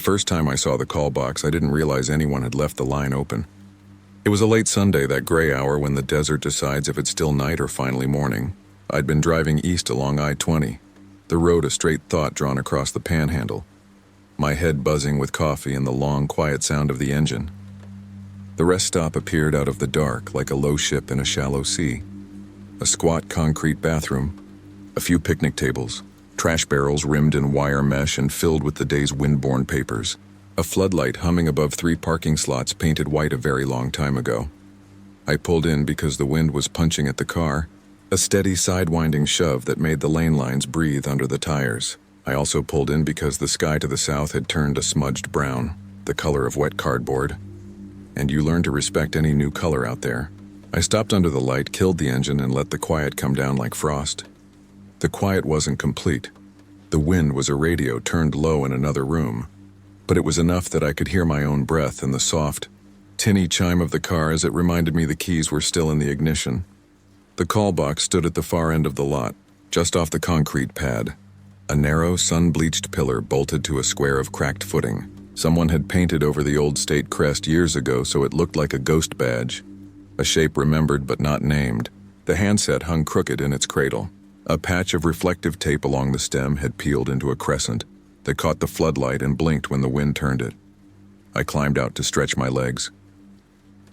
first time I saw the call box, I didn't realize anyone had left the line open. It was a late Sunday, that gray hour when the desert decides if it's still night or finally morning. I'd been driving east along I-20, the road a straight thought drawn across the panhandle, my head buzzing with coffee and the long, quiet sound of the engine. The rest stop appeared out of the dark like a low ship in a shallow sea. A squat concrete bathroom, a few picnic tables, trash barrels rimmed in wire mesh and filled with the day's wind-borne papers, a floodlight humming above 3 parking slots painted white a very long time ago. I pulled in because the wind was punching at the car, a steady sidewinding shove that made the lane lines breathe under the tires. I also pulled in because the sky to the south had turned a smudged brown, the color of wet cardboard. And you learn to respect any new color out there. I stopped under the light, killed the engine, and let the quiet come down like frost. The quiet wasn't complete. The wind was a radio turned low in another room, but it was enough that I could hear my own breath and the soft, tinny chime of the car as it reminded me the keys were still in the ignition. The call box stood at the far end of the lot, just off the concrete pad. A narrow, sun-bleached pillar bolted to a square of cracked footing. Someone had painted over the old state crest years ago so it looked like a ghost badge, a shape remembered but not named. The handset hung crooked in its cradle. A patch of reflective tape along the stem had peeled into a crescent that caught the floodlight and blinked when the wind turned it. I climbed out to stretch my legs.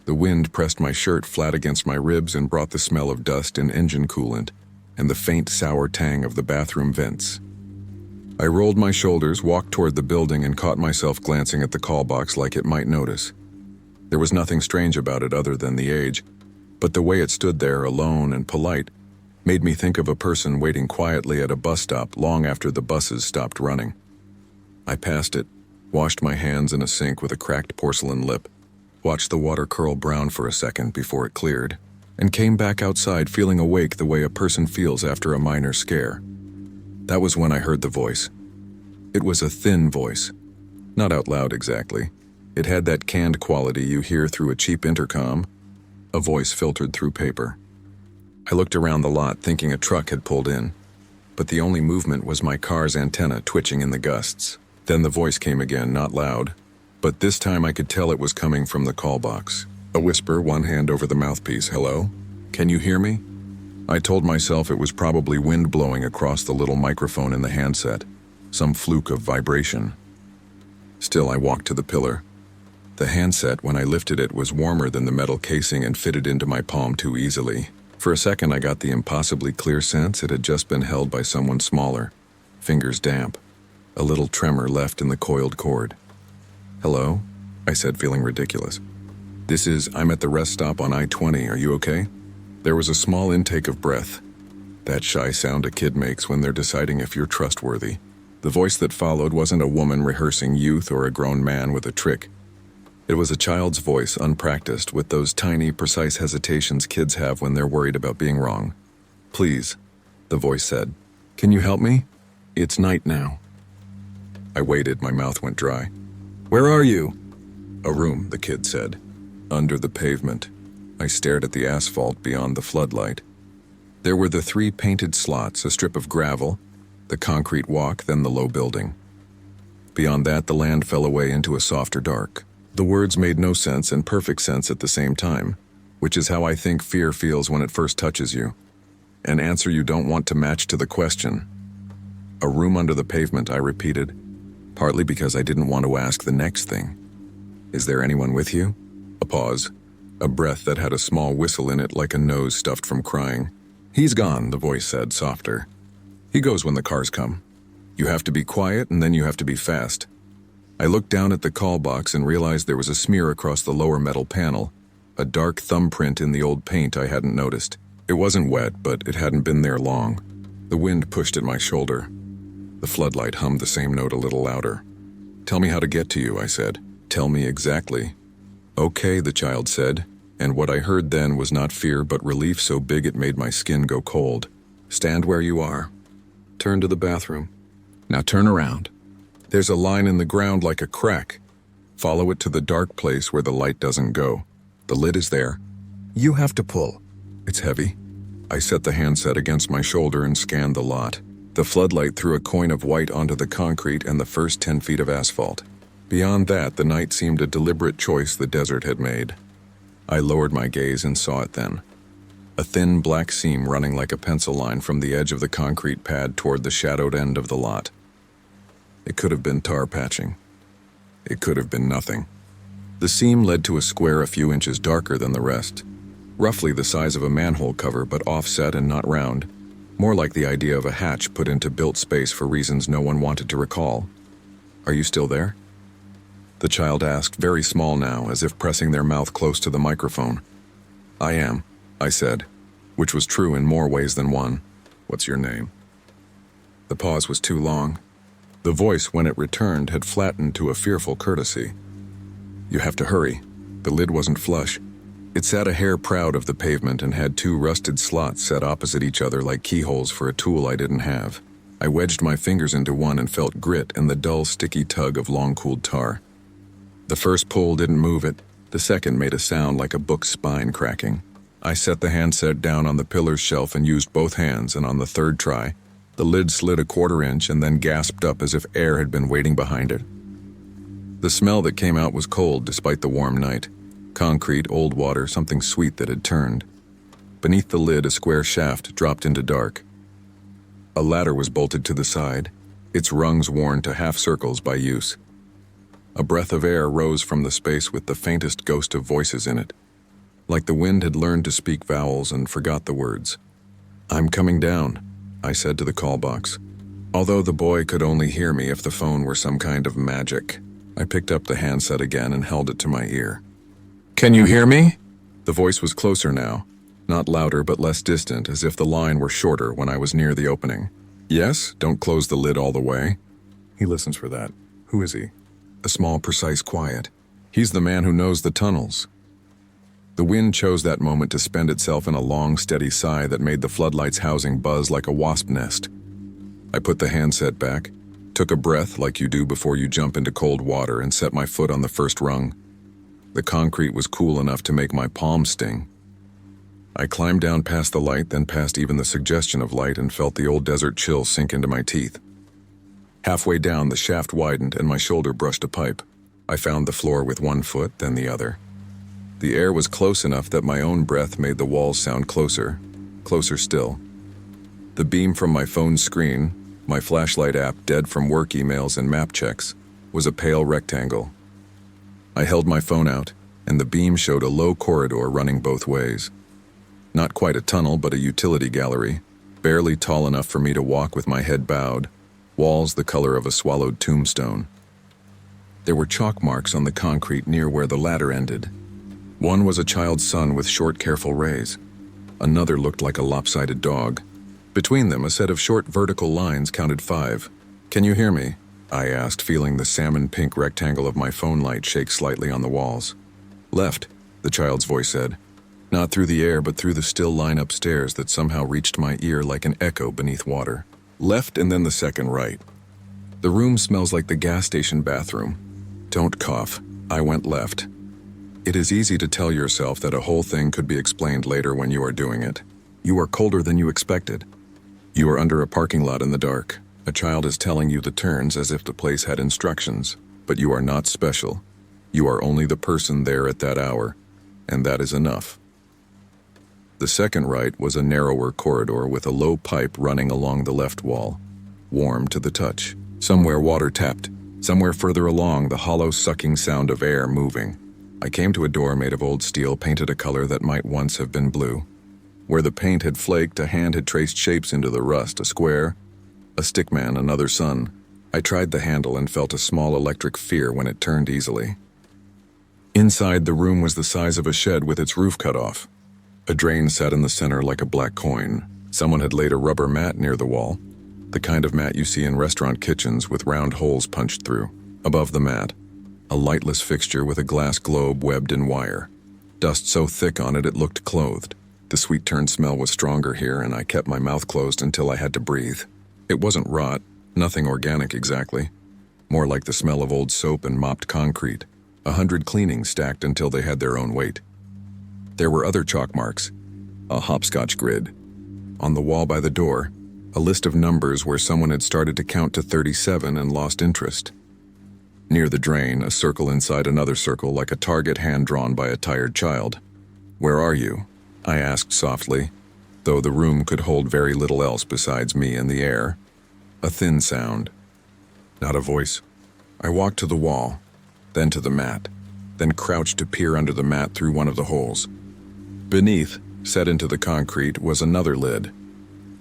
The wind pressed my shirt flat against my ribs and brought the smell of dust and engine coolant and the faint sour tang of the bathroom vents. I rolled my shoulders, walked toward the building, and caught myself glancing at the call box like it might notice. There was nothing strange about it other than the age, but the way it stood there, alone and polite, made me think of a person waiting quietly at a bus stop long after the buses stopped running. I passed it, washed my hands in a sink with a cracked porcelain lip, watched the water curl brown for a second before it cleared, and came back outside feeling awake the way a person feels after a minor scare. That was when I heard the voice. It was a thin voice. Not out loud exactly. It had that canned quality you hear through a cheap intercom, a voice filtered through paper. I looked around the lot thinking a truck had pulled in, but the only movement was my car's antenna twitching in the gusts. Then the voice came again, not loud, but this time I could tell it was coming from the call box. A whisper, one hand over the mouthpiece. "Hello? Can you hear me?" I told myself it was probably wind blowing across the little microphone in the handset, some fluke of vibration. Still, I walked to the pillar. The handset, when I lifted it, was warmer than the metal casing and fitted into my palm too easily. For a second, I got the impossibly clear sense it had just been held by someone smaller, fingers damp, a little tremor left in the coiled cord. "Hello?" I said, feeling ridiculous. I'm at the rest stop on I-20, are you okay?" There was a small intake of breath, that shy sound a kid makes when they're deciding if you're trustworthy. The voice that followed wasn't a woman rehearsing youth or a grown man with a trick. It was a child's voice, unpracticed, with those tiny, precise hesitations kids have when they're worried about being wrong. "Please," the voice said. "Can you help me? It's night now." I waited, my mouth went dry. "Where are you?" "A room," the kid said. "Under the pavement." I stared at the asphalt beyond the floodlight. There were the 3 painted slots, a strip of gravel, the concrete walk, then the low building. Beyond that, the land fell away into a softer dark. The words made no sense and perfect sense at the same time, which is how I think fear feels when it first touches you. An answer you don't want to match to the question. "A room under the pavement," I repeated, partly because I didn't want to ask the next thing. "Is there anyone with you?" A pause. A breath that had a small whistle in it like a nose stuffed from crying. "He's gone," the voice said, softer. "He goes when the cars come. You have to be quiet and then you have to be fast." I looked down at the call box and realized there was a smear across the lower metal panel, a dark thumbprint in the old paint I hadn't noticed. It wasn't wet, but it hadn't been there long. The wind pushed at my shoulder. The floodlight hummed the same note a little louder. "Tell me how to get to you," I said. "Tell me exactly." "Okay," the child said, and what I heard then was not fear but relief so big it made my skin go cold. "Stand where you are. Turn to the bathroom. Now turn around. There's a line in the ground like a crack. Follow it to the dark place where the light doesn't go. The lid is there. You have to pull. It's heavy." I set the handset against my shoulder and scanned the lot. The floodlight threw a coin of white onto the concrete and the first 10 feet of asphalt. Beyond that, the night seemed a deliberate choice the desert had made. I lowered my gaze and saw it then. A thin black seam running like a pencil line from the edge of the concrete pad toward the shadowed end of the lot. It could have been tar patching. It could have been nothing. The seam led to a square a few inches darker than the rest, roughly the size of a manhole cover but offset and not round, more like the idea of a hatch put into built space for reasons no one wanted to recall. "Are you still there?" The child asked, very small now, as if pressing their mouth close to the microphone. "I am," I said, which was true in more ways than one. "What's your name?" The pause was too long. The voice, when it returned, had flattened to a fearful courtesy. "You have to hurry." The lid wasn't flush. It sat a hair proud of the pavement and had two rusted slots set opposite each other like keyholes for a tool I didn't have. I wedged my fingers into one and felt grit and the dull, sticky tug of long-cooled tar. The first pull didn't move it. The second made a sound like a book's spine cracking. I set the handset down on the pillar's shelf and used both hands, and on the third try, the lid slid a quarter inch and then gasped up as if air had been waiting behind it. The smell that came out was cold despite the warm night. Concrete, old water, something sweet that had turned. Beneath the lid, a square shaft dropped into dark. A ladder was bolted to the side, its rungs worn to half circles by use. A breath of air rose from the space with the faintest ghost of voices in it, like the wind had learned to speak vowels and forgot the words. "I'm coming down," I said to the call box. Although the boy could only hear me if the phone were some kind of magic, I picked up the handset again and held it to my ear. "Can you hear me?" The voice was closer now, not louder but less distant, as if the line were shorter when I was near the opening. "Yes, don't close the lid all the way." "He listens for that. Who is he?" A small, precise quiet. "He's the man who knows the tunnels." The wind chose that moment to spend itself in a long, steady sigh that made the floodlights housing buzz like a wasp nest. I put the handset back, took a breath like you do before you jump into cold water, and set my foot on the first rung. The concrete was cool enough to make my palms sting. I climbed down past the light, then past even the suggestion of light, and felt the old desert chill sink into my teeth. Halfway down, the shaft widened and my shoulder brushed a pipe. I found the floor with one foot, then the other. The air was close enough that my own breath made the walls sound closer, closer still. The beam from my phone's screen, my flashlight app dead from work emails and map checks, was a pale rectangle. I held my phone out, and the beam showed a low corridor running both ways. Not quite a tunnel, but a utility gallery, barely tall enough for me to walk with my head bowed, walls the color of a swallowed tombstone. There were chalk marks on the concrete near where the ladder ended. One was a child's sun with short, careful rays. Another looked like a lopsided dog. Between them, a set of short vertical lines counted 5. "Can you hear me?" I asked, feeling the salmon-pink rectangle of my phone light shake slightly on the walls. "Left," the child's voice said. Not through the air, but through the still line upstairs that somehow reached my ear like an echo beneath water. "Left and then the second right. The room smells like the gas station bathroom." "Don't cough." I went left. It is easy to tell yourself that a whole thing could be explained later when you are doing it. You are colder than you expected. You are under a parking lot in the dark. A child is telling you the turns as if the place had instructions, but you are not special. You are only the person there at that hour, and that is enough. The second right was a narrower corridor with a low pipe running along the left wall, warm to the touch. Somewhere water tapped, somewhere further along the hollow sucking sound of air moving. I came to a door made of old steel painted a color that might once have been blue. Where the paint had flaked, a hand had traced shapes into the rust, a square, a stickman, another sun. I tried the handle and felt a small electric fear when it turned easily. Inside, the room was the size of a shed with its roof cut off. A drain sat in the center like a black coin. Someone had laid a rubber mat near the wall, the kind of mat you see in restaurant kitchens with round holes punched through. Above the mat, a lightless fixture with a glass globe webbed in wire. Dust so thick on it looked clothed. The sweet turn smell was stronger here, and I kept my mouth closed until I had to breathe. It wasn't rot, nothing organic exactly. More like the smell of old soap and mopped concrete. 100 cleanings stacked until they had their own weight. There were other chalk marks, a hopscotch grid. On the wall by the door, a list of numbers where someone had started to count to 37 and lost interest. Near the drain, a circle inside another circle like a target hand drawn by a tired child. "Where are you?" I asked softly, though the room could hold very little else besides me and the air. A thin sound. Not a voice. I walked to the wall, then to the mat, then crouched to peer under the mat through one of the holes. Beneath, set into the concrete, was another lid.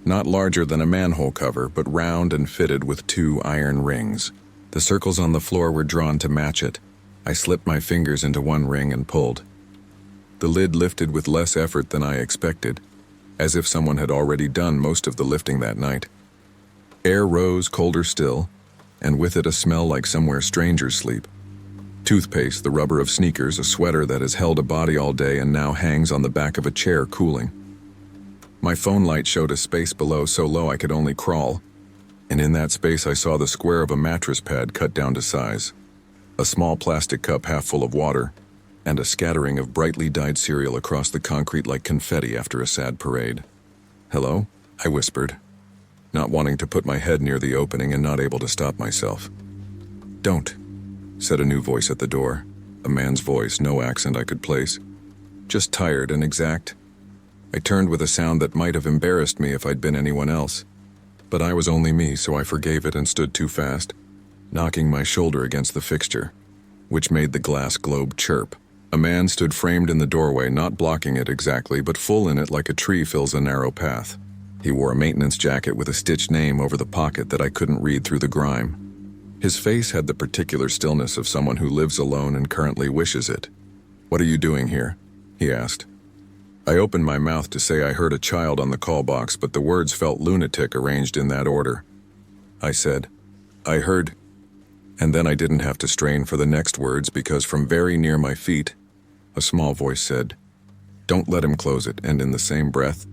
Not larger than a manhole cover, but round and fitted with 2 iron rings. The circles on the floor were drawn to match it. I slipped my fingers into one ring and pulled. The lid lifted with less effort than I expected, as if someone had already done most of the lifting that night. Air rose colder still, and with it a smell like somewhere strangers sleep. Toothpaste, the rubber of sneakers, a sweater that has held a body all day and now hangs on the back of a chair cooling. My phone light showed a space below so low I could only crawl, and in that space I saw the square of a mattress pad cut down to size, a small plastic cup half full of water, and a scattering of brightly dyed cereal across the concrete like confetti after a sad parade. "Hello?" I whispered, not wanting to put my head near the opening and not able to stop myself. "Don't," said a new voice at the door, a man's voice, no accent I could place, just tired and exact. I turned with a sound that might have embarrassed me if I'd been anyone else, but I was only me, so I forgave it and stood too fast, knocking my shoulder against the fixture, which made the glass globe chirp. A man stood framed in the doorway, not blocking it exactly, but full in it like a tree fills a narrow path. He wore a maintenance jacket with a stitched name over the pocket that I couldn't read through the grime. His face had the particular stillness of someone who lives alone and currently wishes it. "What are you doing here?" he asked. I opened my mouth to say I heard a child on the call box, but the words felt lunatic arranged in that order. I said, "I heard," and then I didn't have to strain for the next words because from very near my feet, a small voice said, "Don't let him close it," and in the same breath,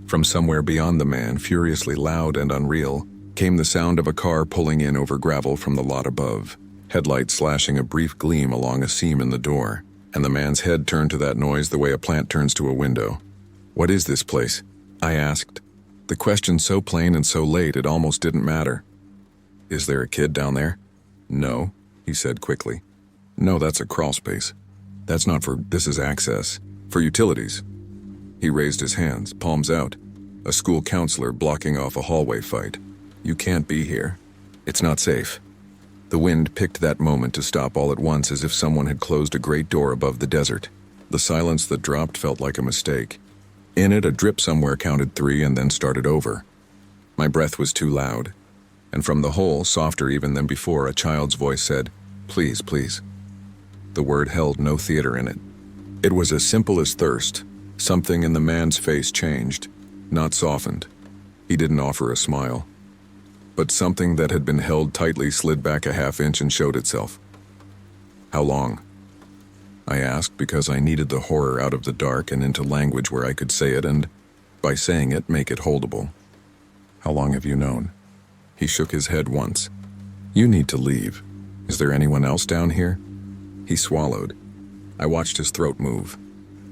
from somewhere beyond the man, furiously loud and unreal, came the sound of a car pulling in over gravel from the lot above, headlights slashing a brief gleam along a seam in the door, and the man's head turned to that noise the way a plant turns to a window. "What is this place?" I asked, the question so plain and so late it almost didn't matter. "Is there a kid down there?" "No," he said quickly. "No, that's a crawl space. That's not for, this is access, for utilities." He raised his hands, palms out, a school counselor blocking off a hallway fight. "You can't be here. It's not safe." The wind picked that moment to stop all at once as if someone had closed a great door above the desert. The silence that dropped felt like a mistake. In it, a drip somewhere counted 3 and then started over. My breath was too loud, and from the hole, softer even than before, a child's voice said, "Please, please." The word held no theater in it. It was as simple as thirst. Something in the man's face changed, not softened. He didn't offer a smile. But something that had been held tightly slid back a half-inch and showed itself. "How long?" I asked because I needed the horror out of the dark and into language where I could say it and, by saying it, make it holdable. "How long have you known?" He shook his head once. "You need to leave. Is there anyone else down here?" He swallowed. I watched his throat move.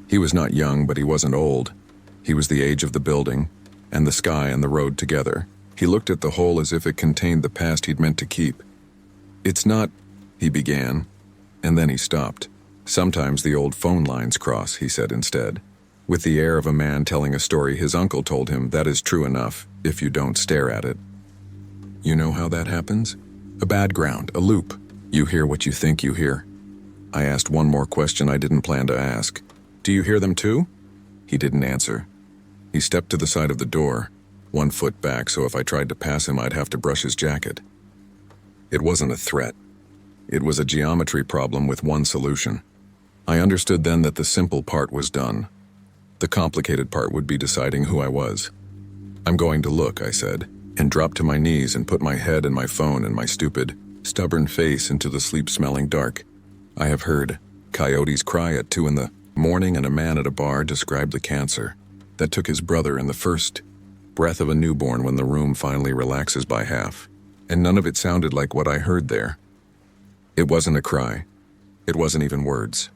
He was not young, but he wasn't old. He was the age of the building, and the sky and the road together. He looked at the hole as if it contained the past he'd meant to keep. "It's not," he began, and then he stopped. "Sometimes the old phone lines cross," he said instead, with the air of a man telling a story his uncle told him that is true enough if you don't stare at it. "You know how that happens? A bad ground, a loop. You hear what you think you hear." I asked one more question I didn't plan to ask. "Do you hear them too?" He didn't answer. He stepped to the side of the door, 1 foot back, so if I tried to pass him I'd have to brush his jacket. It wasn't a threat. It was a geometry problem with one solution. I understood then that the simple part was done. The complicated part would be deciding who I was. "I'm going to look," I said, and dropped to my knees and put my head and my phone and my stupid, stubborn face into the sleep-smelling dark. I have heard coyotes cry at 2 in the morning, and a man at a bar described the cancer that took his brother in the first breath of a newborn when the room finally relaxes by half, and none of it sounded like what I heard there. It wasn't a cry. It wasn't even words.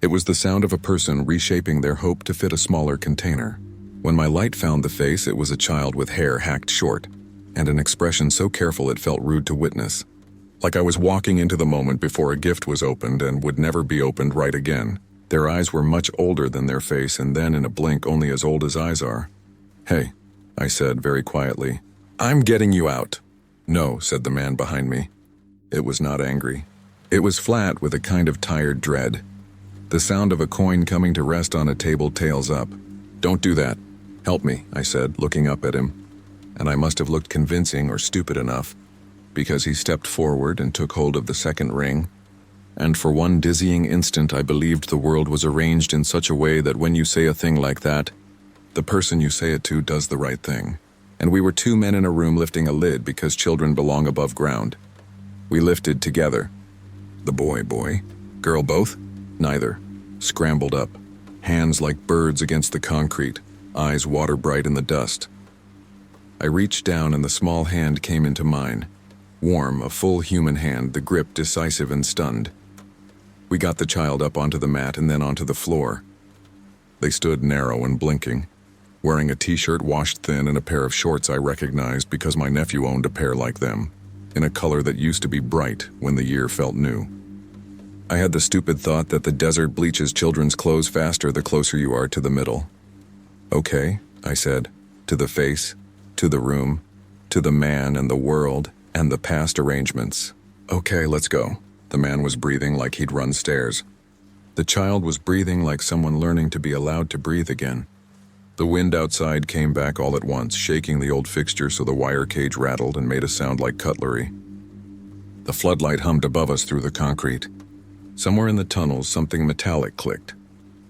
It was the sound of a person reshaping their hope to fit a smaller container. When my light found the face, it was a child with hair hacked short, and an expression so careful it felt rude to witness, Like I was walking into the moment before a gift was opened and would never be opened right again. Their eyes were much older than their face, and then in a blink only as old as eyes are. "Hey," I said very quietly. "I'm getting you out." "No," said the man behind me. It was not angry. It was flat with a kind of tired dread. The sound of a coin coming to rest on a table tails up. "Don't do that. Help me," I said, looking up at him. And I must have looked convincing or stupid enough, because he stepped forward and took hold of the second ring. And for one dizzying instant I believed the world was arranged in such a way that when you say a thing like that, the person you say it to does the right thing. And we were two men in a room lifting a lid because children belong above ground. We lifted together. The boy, girl both? Neither. Scrambled up, hands like birds against the concrete, eyes water bright in the dust. I reached down and the small hand came into mine. Warm, a full human hand, the grip decisive and stunned. We got the child up onto the mat and then onto the floor. They stood narrow and blinking, wearing a t-shirt washed thin and a pair of shorts I recognized because my nephew owned a pair like them, in a color that used to be bright when the year felt new. I had the stupid thought that the desert bleaches children's clothes faster the closer you are to the middle. "Okay," I said, to the face, to the room, to the man and the world, and the past arrangements. "Okay, let's go." The man was breathing like he'd run stairs. The child was breathing like someone learning to be allowed to breathe again. The wind outside came back all at once, shaking the old fixture so the wire cage rattled and made a sound like cutlery. The floodlight hummed above us through the concrete. Somewhere in the tunnels, something metallic clicked.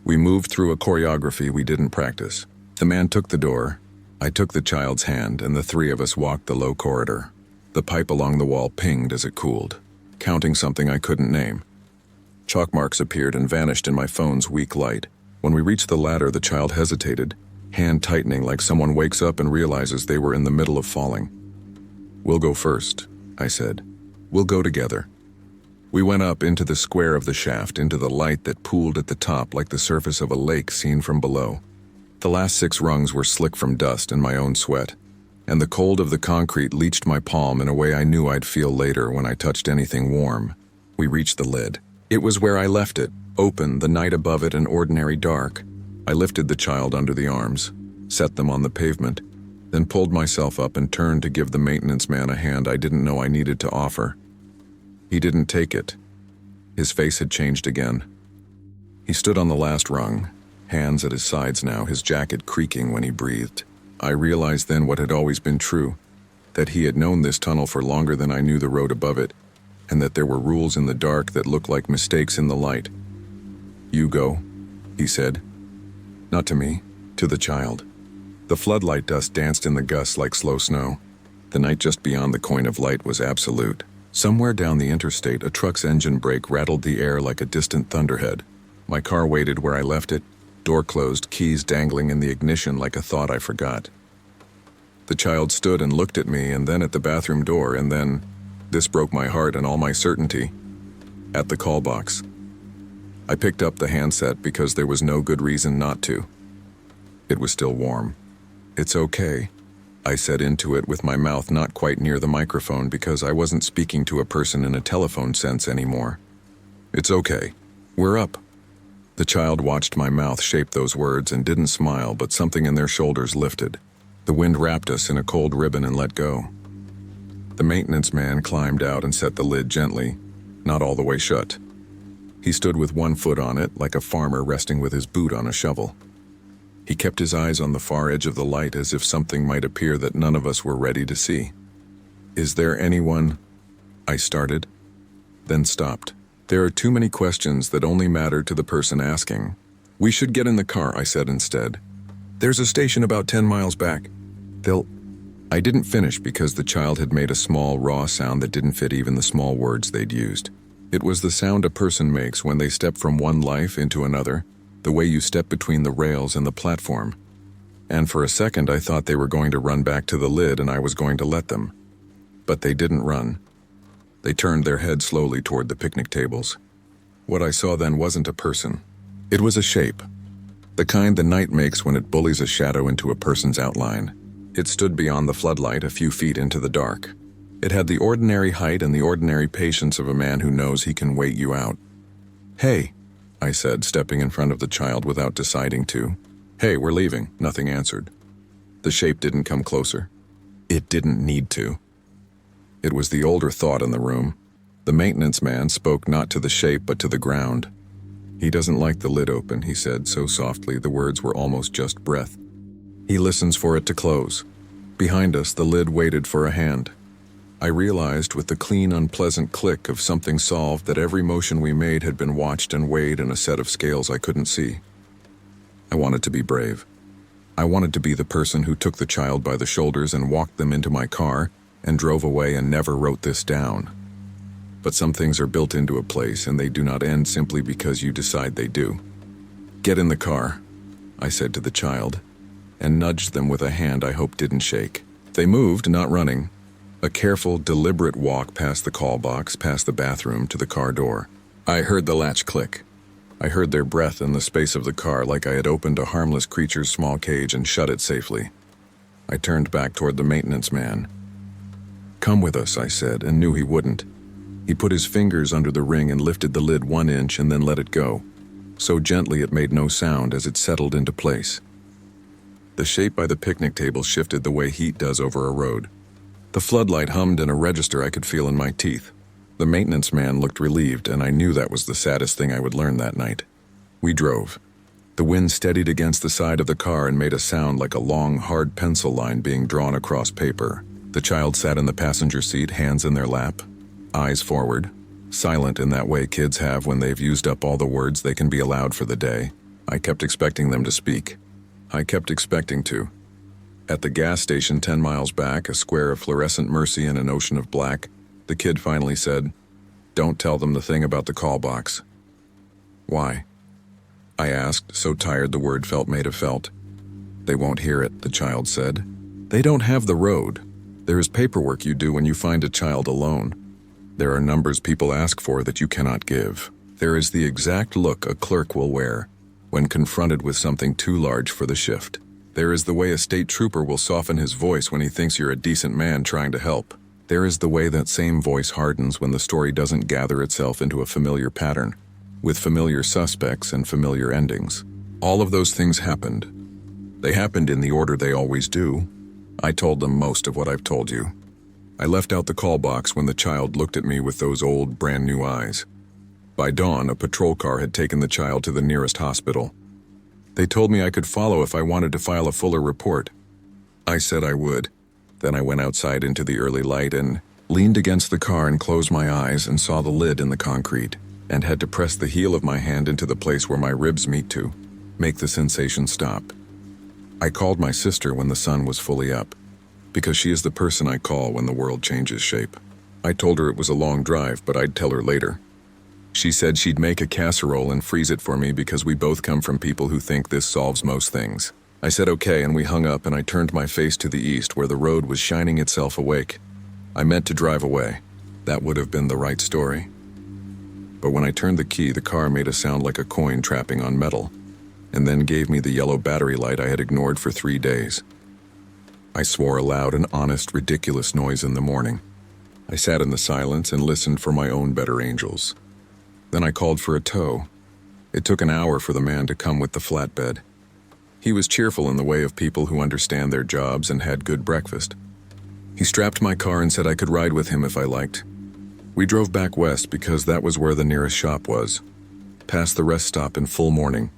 We moved through a choreography we didn't practice. The man took the door, I took the child's hand, and the three of us walked the low corridor. The pipe along the wall pinged as it cooled, counting something I couldn't name. Chalk marks appeared and vanished in my phone's weak light. When we reached the ladder, the child hesitated, hand tightening like someone wakes up and realizes they were in the middle of falling. "We'll go first," I said. "We'll go together." We went up into the square of the shaft, into the light that pooled at the top like the surface of a lake seen from below. The last 6 rungs were slick from dust and my own sweat, and the cold of the concrete leached my palm in a way I knew I'd feel later when I touched anything warm. We reached the lid. It was where I left it, open, the night above it an ordinary dark. I lifted the child under the arms, set them on the pavement, then pulled myself up and turned to give the maintenance man a hand I didn't know I needed to offer. He didn't take it. His face had changed again. He stood on the last rung, hands at his sides now, his jacket creaking when he breathed. I realized then what had always been true, that he had known this tunnel for longer than I knew the road above it, and that there were rules in the dark that looked like mistakes in the light. "You go," he said. Not to me, to the child. The floodlight dust danced in the gusts like slow snow. The night just beyond the coin of light was absolute. Somewhere down the interstate, a truck's engine brake rattled the air like a distant thunderhead. My car waited where I left it, door closed, keys dangling in the ignition like a thought I forgot. The child stood and looked at me, and then at the bathroom door, and then, this broke my heart and all my certainty, at the call box. I picked up the handset because there was no good reason not to. It was still warm. "It's okay," I said into it with my mouth not quite near the microphone because I wasn't speaking to a person in a telephone sense anymore. "It's okay. We're up." The child watched my mouth shape those words and didn't smile, but something in their shoulders lifted. The wind wrapped us in a cold ribbon and let go. The maintenance man climbed out and set the lid gently, not all the way shut. He stood with one foot on it, like a farmer resting with his boot on a shovel. He kept his eyes on the far edge of the light as if something might appear that none of us were ready to see. "Is there anyone?" I started, then stopped. There are too many questions that only matter to the person asking. "We should get in the car," I said instead. "There's a station about 10 miles back. I didn't finish because the child had made a small, raw sound that didn't fit even the small words they'd used. It was the sound a person makes when they step from one life into another, the way you step between the rails and the platform. And for a second I thought they were going to run back to the lid and I was going to let them. But they didn't run. They turned their heads slowly toward the picnic tables. What I saw then wasn't a person. It was a shape. The kind the night makes when it bullies a shadow into a person's outline. It stood beyond the floodlight a few feet into the dark. It had the ordinary height and the ordinary patience of a man who knows he can wait you out. "Hey," I said, stepping in front of the child without deciding to. "Hey, we're leaving." Nothing answered. The shape didn't come closer. It didn't need to. It was the older thought in the room. The maintenance man spoke not to the shape but to the ground. "He doesn't like the lid open," he said so softly the words were almost just breath. "He listens for it to close." Behind us, the lid waited for a hand. I realized with the clean, unpleasant click of something solved that every motion we made had been watched and weighed in a set of scales I couldn't see. I wanted to be brave. I wanted to be the person who took the child by the shoulders and walked them into my car and drove away and never wrote this down. But some things are built into a place and they do not end simply because you decide they do. "Get in the car," I said to the child, and nudged them with a hand I hoped didn't shake. They moved, not running. A careful, deliberate walk past the call box, past the bathroom, to the car door. I heard the latch click. I heard their breath in the space of the car like I had opened a harmless creature's small cage and shut it safely. I turned back toward the maintenance man. "Come with us," I said, and knew he wouldn't. He put his fingers under the ring and lifted the lid 1 inch and then let it go. So gently it made no sound as it settled into place. The shape by the picnic table shifted the way heat does over a road. The floodlight hummed in a register I could feel in my teeth. The maintenance man looked relieved, and I knew that was the saddest thing I would learn that night. We drove. The wind steadied against the side of the car and made a sound like a long, hard pencil line being drawn across paper. The child sat in the passenger seat, hands in their lap, eyes forward, silent in that way kids have when they've used up all the words they can be allowed for the day. I kept expecting them to speak. I kept expecting to. At the gas station 10 miles back, a square of fluorescent mercy in an ocean of black, the kid finally said, "Don't tell them the thing about the call box." "Why?" I asked, so tired the word felt made of felt. "They won't hear it," the child said. "They don't have the road. There is paperwork you do when you find a child alone. There are numbers people ask for that you cannot give. There is the exact look a clerk will wear when confronted with something too large for the shift. There is the way a state trooper will soften his voice when he thinks you're a decent man trying to help. There is the way that same voice hardens when the story doesn't gather itself into a familiar pattern, with familiar suspects and familiar endings. All of those things happened. They happened in the order they always do. I told them most of what I've told you. I left out the call box when the child looked at me with those old, brand new eyes. By dawn, a patrol car had taken the child to the nearest hospital. They told me I could follow if I wanted to file a fuller report. I said I would. Then I went outside into the early light and leaned against the car and closed my eyes and saw the lid in the concrete, and had to press the heel of my hand into the place where my ribs meet to make the sensation stop. I called my sister when the sun was fully up, because she is the person I call when the world changes shape. I told her it was a long drive, but I'd tell her later. She said she'd make a casserole and freeze it for me because we both come from people who think this solves most things. I said okay, and we hung up, and I turned my face to the east where the road was shining itself awake. I meant to drive away. That would have been the right story. But when I turned the key, the car made a sound like a coin trapping on metal, and then gave me the yellow battery light I had ignored for 3 days. I swore a loud and honest, ridiculous noise in the morning. I sat in the silence and listened for my own better angels. Then I called for a tow. It took an hour for the man to come with the flatbed. He was cheerful in the way of people who understand their jobs and had good breakfast. He strapped my car and said I could ride with him if I liked. We drove back west because that was where the nearest shop was, past the rest stop in full morning,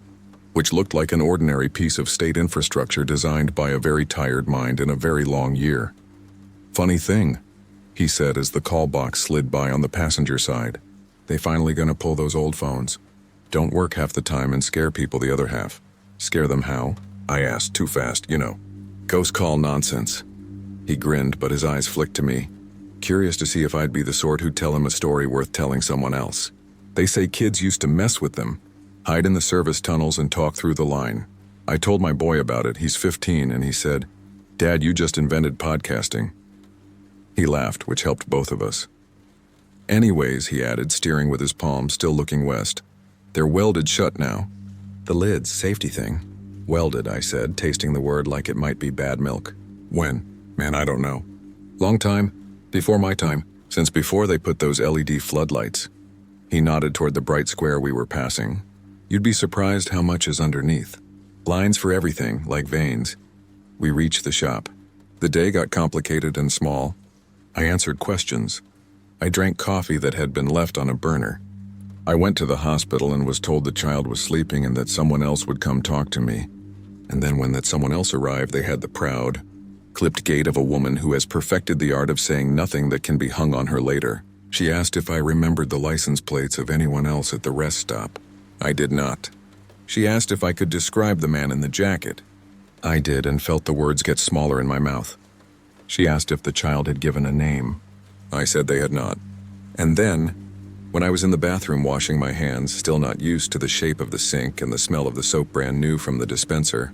which looked like an ordinary piece of state infrastructure designed by a very tired mind in a very long year. "Funny thing," he said as the call box slid by on the passenger side. "They finally gonna pull those old phones. Don't work half the time and scare people the other half." "Scare them how?" I asked, too fast, you know. "Ghost call nonsense." He grinned, but his eyes flicked to me, curious to see if I'd be the sort who'd tell him a story worth telling someone else. "They say kids used to mess with them, hide in the service tunnels and talk through the line." I told my boy about it. He's 15, and he said, "Dad, you just invented podcasting." He laughed, which helped both of us. "Anyways," he added, steering with his palm, still looking west, "they're welded shut now." "The lid's safety thing." "Welded," I said, tasting the word like it might be bad milk. "When? Man, I don't know." "Long time. Before my time, since before they put those LED floodlights. He nodded toward the bright square we were passing. You'd be surprised how much is underneath. Lines for everything, like veins. We reached the shop. The day got complicated and small. I answered questions. I drank coffee that had been left on a burner. I went to the hospital and was told the child was sleeping and that someone else would come talk to me. And then when that someone else arrived, they had the proud, clipped gait of a woman who has perfected the art of saying nothing that can be hung on her later. She asked if I remembered the license plates of anyone else at the rest stop. I did not. She asked if I could describe the man in the jacket. I did and felt the words get smaller in my mouth. She asked if the child had given a name. I said they had not. And then, when I was in the bathroom washing my hands, still not used to the shape of the sink and the smell of the soap brand new from the dispenser,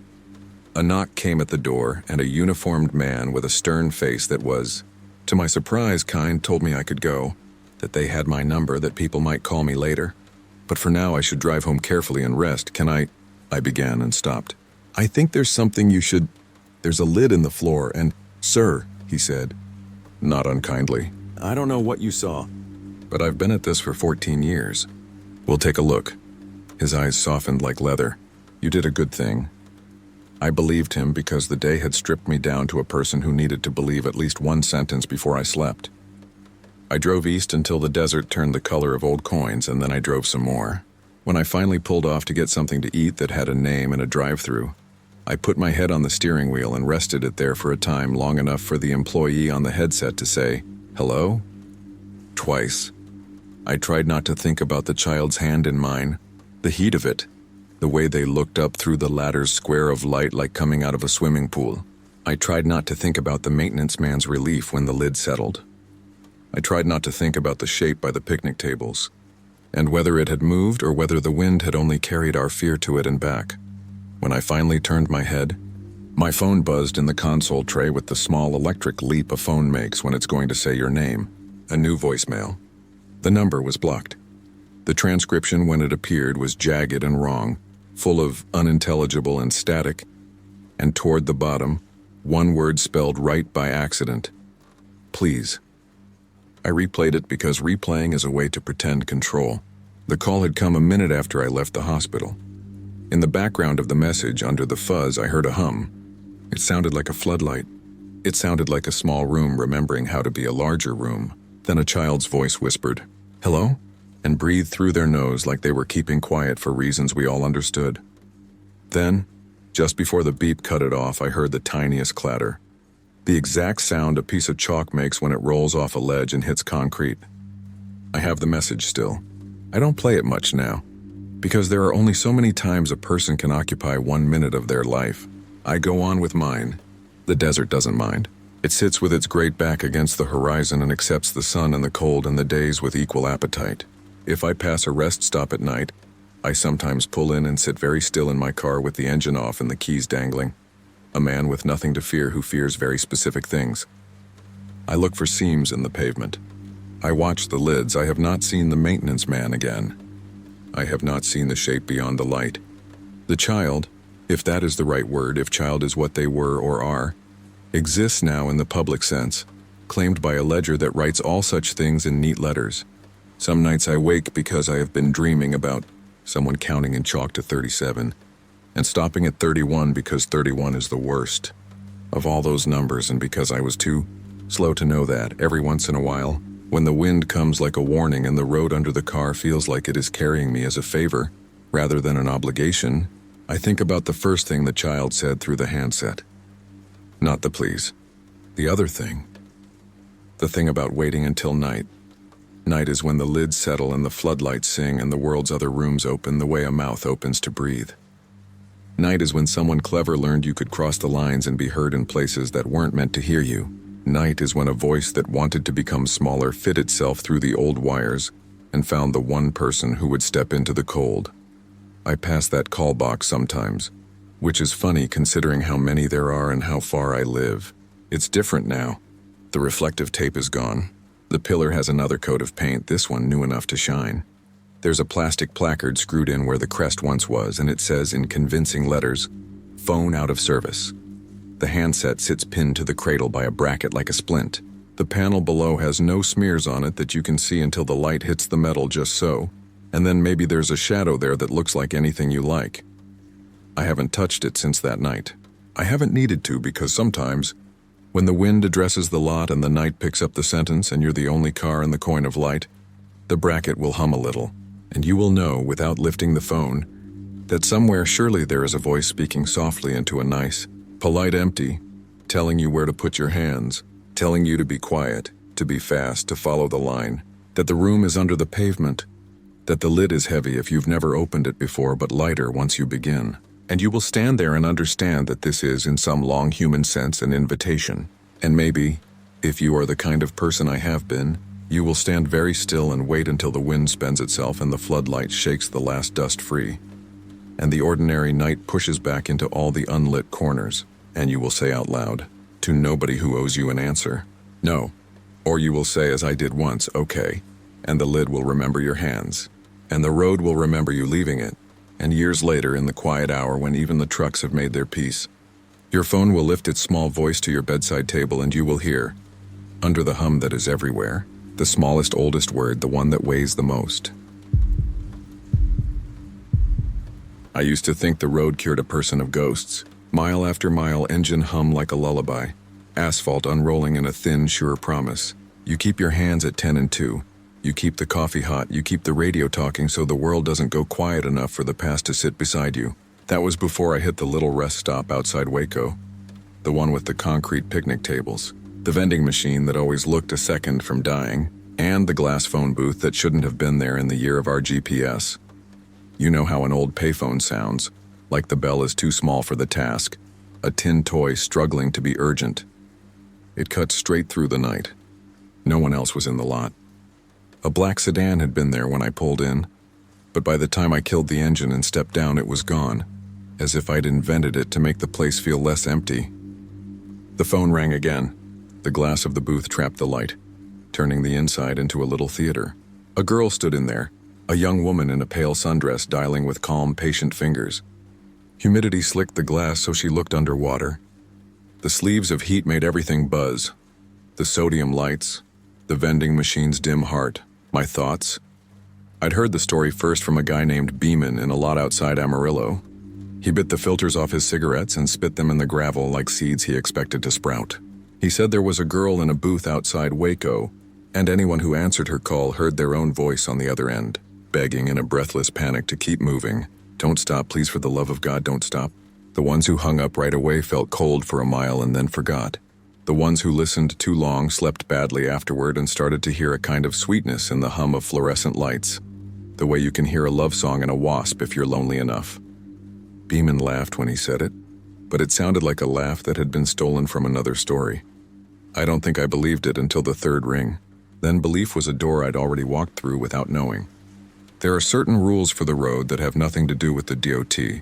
a knock came at the door and a uniformed man with a stern face that was, to my surprise, kind, told me I could go, that they had my number, that people might call me later. But for now I should drive home carefully and rest. Can I began and stopped. I think there's something you should... There's a lid in the floor and... Sir, he said, not unkindly. I don't know what you saw, but I've been at this for 14 years. We'll take a look. His eyes softened like leather. You did a good thing. I believed him because the day had stripped me down to a person who needed to believe at least one sentence before I slept. I drove east until the desert turned the color of old coins, and then I drove some more. When I finally pulled off to get something to eat that had a name and a drive-through, I put my head on the steering wheel and rested it there for a time long enough for the employee on the headset to say, "Hello?" Twice. I tried not to think about the child's hand in mine, the heat of it, the way they looked up through the ladder's square of light like coming out of a swimming pool. I tried not to think about the maintenance man's relief when the lid settled. I tried not to think about the shape by the picnic tables, and whether it had moved or whether the wind had only carried our fear to it and back. When I finally turned my head, my phone buzzed in the console tray with the small electric leap a phone makes when it's going to say your name, a new voicemail. The number was blocked. The transcription when it appeared was jagged and wrong, full of unintelligible and static, and toward the bottom, one word spelled right by accident. Please. I replayed it because replaying is a way to pretend control. The call had come a minute after I left the hospital. In the background of the message, under the fuzz, I heard a hum. It sounded like a floodlight. It sounded like a small room remembering how to be a larger room. Then a child's voice whispered, "Hello?" and breathed through their nose like they were keeping quiet for reasons we all understood. Then, just before the beep cut it off, I heard the tiniest clatter. The exact sound a piece of chalk makes when it rolls off a ledge and hits concrete. I have the message still. I don't play it much now, because there are only so many times a person can occupy 1 minute of their life. I go on with mine. The desert doesn't mind. It sits with its great back against the horizon and accepts the sun and the cold and the days with equal appetite. If I pass a rest stop at night, I sometimes pull in and sit very still in my car with the engine off and the keys dangling. A man with nothing to fear who fears very specific things. I look for seams in the pavement. I watch the lids. I have not seen the maintenance man again. I have not seen the shape beyond the light. The child, if that is the right word, if child is what they were or are, exists now in the public sense, claimed by a ledger that writes all such things in neat letters. Some nights I wake because I have been dreaming about someone counting in chalk to 37, and stopping at 31 because 31 is the worst of all those numbers, and because I was too slow to know that. Every once in a while, when the wind comes like a warning and the road under the car feels like it is carrying me as a favor rather than an obligation, I think about the first thing the child said through the handset. Not the please. The other thing. The thing about waiting until night. Night is when the lids settle and the floodlights sing and the world's other rooms open the way a mouth opens to breathe. Night is when someone clever learned you could cross the lines and be heard in places that weren't meant to hear you. Night is when a voice that wanted to become smaller fit itself through the old wires and found the one person who would step into the cold. I pass that call box sometimes, which is funny considering how many there are and how far I live. It's different now. The reflective tape is gone. The pillar has another coat of paint, this one new enough to shine. There's a plastic placard screwed in where the crest once was, and it says in convincing letters, "Phone out of service." The handset sits pinned to the cradle by a bracket like a splint. The panel below has no smears on it that you can see until the light hits the metal just so, and then maybe there's a shadow there that looks like anything you like. I haven't touched it since that night. I haven't needed to because sometimes, when the wind addresses the lot and the night picks up the sentence and you're the only car in the coin of light, the bracket will hum a little, and you will know, without lifting the phone, that somewhere surely there is a voice speaking softly into a nice, polite empty, telling you where to put your hands, telling you to be quiet, to be fast, to follow the line, that the room is under the pavement, that the lid is heavy if you've never opened it before but lighter once you begin. And you will stand there and understand that this is, in some long human sense, an invitation. And maybe, if you are the kind of person I have been, you will stand very still and wait until the wind spends itself and the floodlight shakes the last dust free. And the ordinary night pushes back into all the unlit corners, and you will say out loud, to nobody who owes you an answer, no. Or you will say, as I did once, okay, and the lid will remember your hands, and the road will remember you leaving it. And years later, in the quiet hour when even the trucks have made their peace, your phone will lift its small voice to your bedside table and you will hear, under the hum that is everywhere, the smallest, oldest word, the one that weighs the most. I used to think the road cured a person of ghosts. Mile after mile, engine hum like a lullaby. Asphalt unrolling in a thin, sure promise. You keep your hands at 10 and 2. You keep the coffee hot, you keep the radio talking so the world doesn't go quiet enough for the past to sit beside you. That was before I hit the little rest stop outside Waco. The one with the concrete picnic tables, the vending machine that always looked a second from dying, and the glass phone booth that shouldn't have been there in the year of our GPS. You know how an old payphone sounds, like the bell is too small for the task, a tin toy struggling to be urgent. It cut straight through the night. No one else was in the lot. A black sedan had been there when I pulled in, but by the time I killed the engine and stepped down, it was gone, as if I'd invented it to make the place feel less empty. The phone rang again. The glass of the booth trapped the light, turning the inside into a little theater. A girl stood in there, a young woman in a pale sundress dialing with calm, patient fingers. Humidity slicked the glass so she looked underwater. The sleeves of heat made everything buzz. The sodium lights, the vending machine's dim heart. My thoughts? I'd heard the story first from a guy named Beeman in a lot outside Amarillo. He bit the filters off his cigarettes and spit them in the gravel like seeds he expected to sprout. He said there was a girl in a booth outside Waco, and anyone who answered her call heard their own voice on the other end, begging in a breathless panic to keep moving. Don't stop, please, for the love of God, don't stop. The ones who hung up right away felt cold for a mile and then forgot. The ones who listened too long slept badly afterward and started to hear a kind of sweetness in the hum of fluorescent lights, the way you can hear a love song in a wasp if you're lonely enough. Beeman laughed when he said it, but it sounded like a laugh that had been stolen from another story. I don't think I believed it until the third ring. Then belief was a door I'd already walked through without knowing. There are certain rules for the road that have nothing to do with the DOT.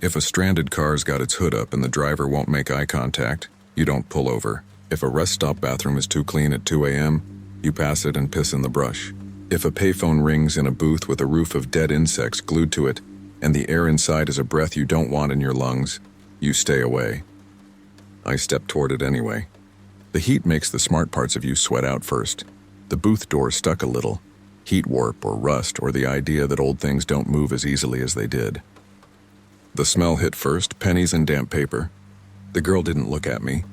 If a stranded car's got its hood up and the driver won't make eye contact, you don't pull over. If a rest stop bathroom is too clean at 2 a.m., you pass it and piss in the brush. If a payphone rings in a booth with a roof of dead insects glued to it, and the air inside is a breath you don't want in your lungs, you stay away. I stepped toward it anyway. The heat makes the smart parts of you sweat out first. The booth door stuck a little. Heat warp or rust or the idea that old things don't move as easily as they did. The smell hit first, pennies and damp paper. The girl didn't look at me.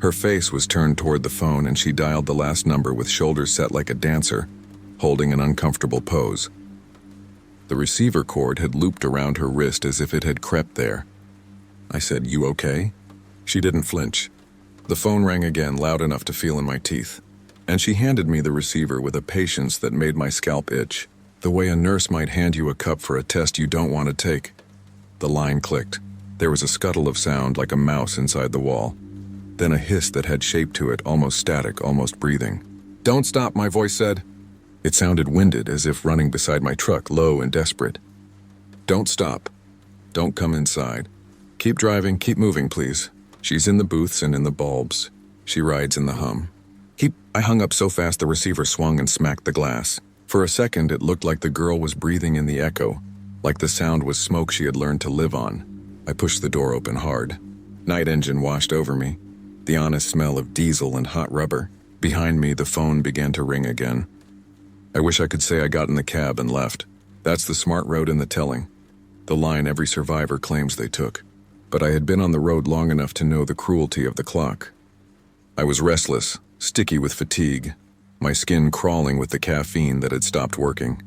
Her face was turned toward the phone and she dialed the last number with shoulders set like a dancer, holding an uncomfortable pose. The receiver cord had looped around her wrist as if it had crept there. I said, "You okay?" She didn't flinch. The phone rang again, loud enough to feel in my teeth, and she handed me the receiver with a patience that made my scalp itch, the way a nurse might hand you a cup for a test you don't want to take. The line clicked. There was a scuttle of sound like a mouse inside the wall. Then a hiss that had shape to it, almost static, almost breathing. "Don't stop," my voice said. It sounded winded, as if running beside my truck, low and desperate. "Don't stop. Don't come inside. Keep driving, keep moving, please. She's in the booths and in the bulbs. She rides in the hum. I hung up so fast the receiver swung and smacked the glass. For a second, it looked like the girl was breathing in the echo, like the sound was smoke she had learned to live on. I pushed the door open hard. Night engine washed over me, the honest smell of diesel and hot rubber. Behind me, the phone began to ring again. I wish I could say I got in the cab and left. That's the smart road in the telling. The line every survivor claims they took. But I had been on the road long enough to know the cruelty of the clock. I was restless, sticky with fatigue, my skin crawling with the caffeine that had stopped working.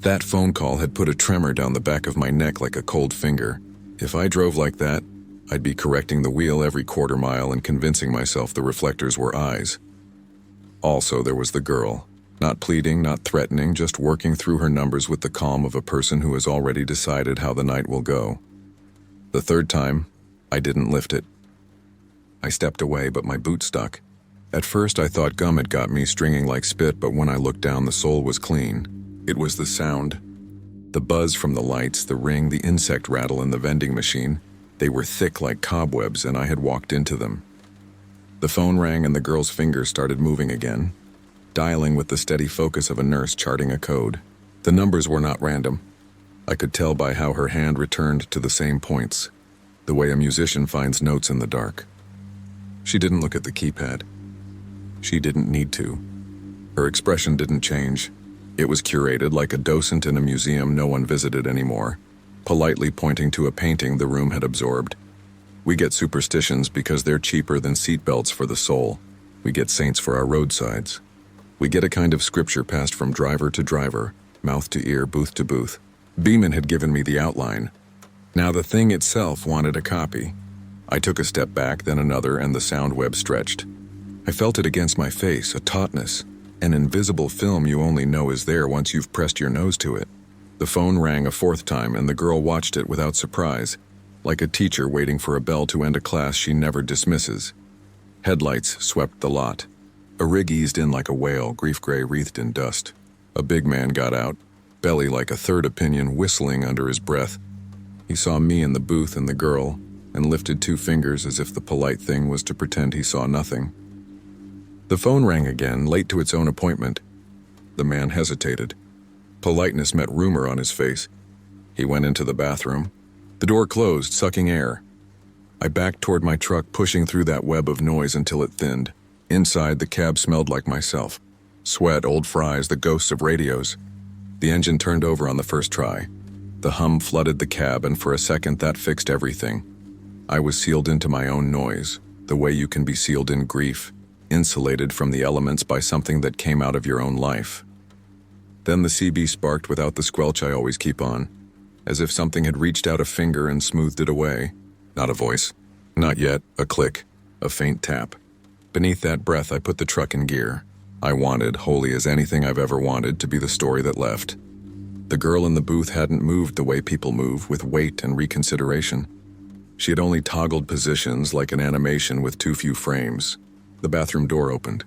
That phone call had put a tremor down the back of my neck like a cold finger. If I drove like that, I'd be correcting the wheel every quarter mile and convincing myself the reflectors were eyes. Also, there was the girl. Not pleading, not threatening, just working through her numbers with the calm of a person who has already decided how the night will go. The third time, I didn't lift it. I stepped away, but my boot stuck. At first, I thought gum had got me stringing like spit, but when I looked down, the sole was clean. It was the sound. The buzz from the lights, the ring, the insect rattle in the vending machine. They were thick like cobwebs, and I had walked into them. The phone rang and the girl's fingers started moving again, dialing with the steady focus of a nurse charting a code. The numbers were not random. I could tell by how her hand returned to the same points, the way a musician finds notes in the dark. She didn't look at the keypad. She didn't need to. Her expression didn't change. It was curated like a docent in a museum no one visited anymore, politely pointing to a painting the room had absorbed. We get superstitions because they're cheaper than seatbelts for the soul. We get saints for our roadsides. We get a kind of scripture passed from driver to driver, mouth to ear, booth to booth. Beeman had given me the outline. Now the thing itself wanted a copy. I took a step back, then another, and the sound web stretched. I felt it against my face, a tautness, an invisible film you only know is there once you've pressed your nose to it. The phone rang a fourth time, and the girl watched it without surprise, like a teacher waiting for a bell to end a class she never dismisses. Headlights swept the lot. A rig eased in like a whale, grief gray wreathed in dust. A big man got out, belly like a third opinion, whistling under his breath. He saw me in the booth and the girl, and lifted two fingers as if the polite thing was to pretend he saw nothing. The phone rang again, late to its own appointment. The man hesitated. Politeness met rumor on his face. He went into the bathroom. The door closed, sucking air. I backed toward my truck, pushing through that web of noise until it thinned. Inside, the cab smelled like myself. Sweat, old fries, the ghosts of radios. The engine turned over on the first try. The hum flooded the cab, and for a second that fixed everything. I was sealed into my own noise, the way you can be sealed in grief, insulated from the elements by something that came out of your own life. Then the CB sparked without the squelch I always keep on, as if something had reached out a finger and smoothed it away. Not a voice. Not yet. A click. A faint tap. Beneath that breath, I put the truck in gear. I wanted, wholly as anything I've ever wanted, to be the story that left. The girl in the booth hadn't moved the way people move, with weight and reconsideration. She had only toggled positions like an animation with too few frames. The bathroom door opened.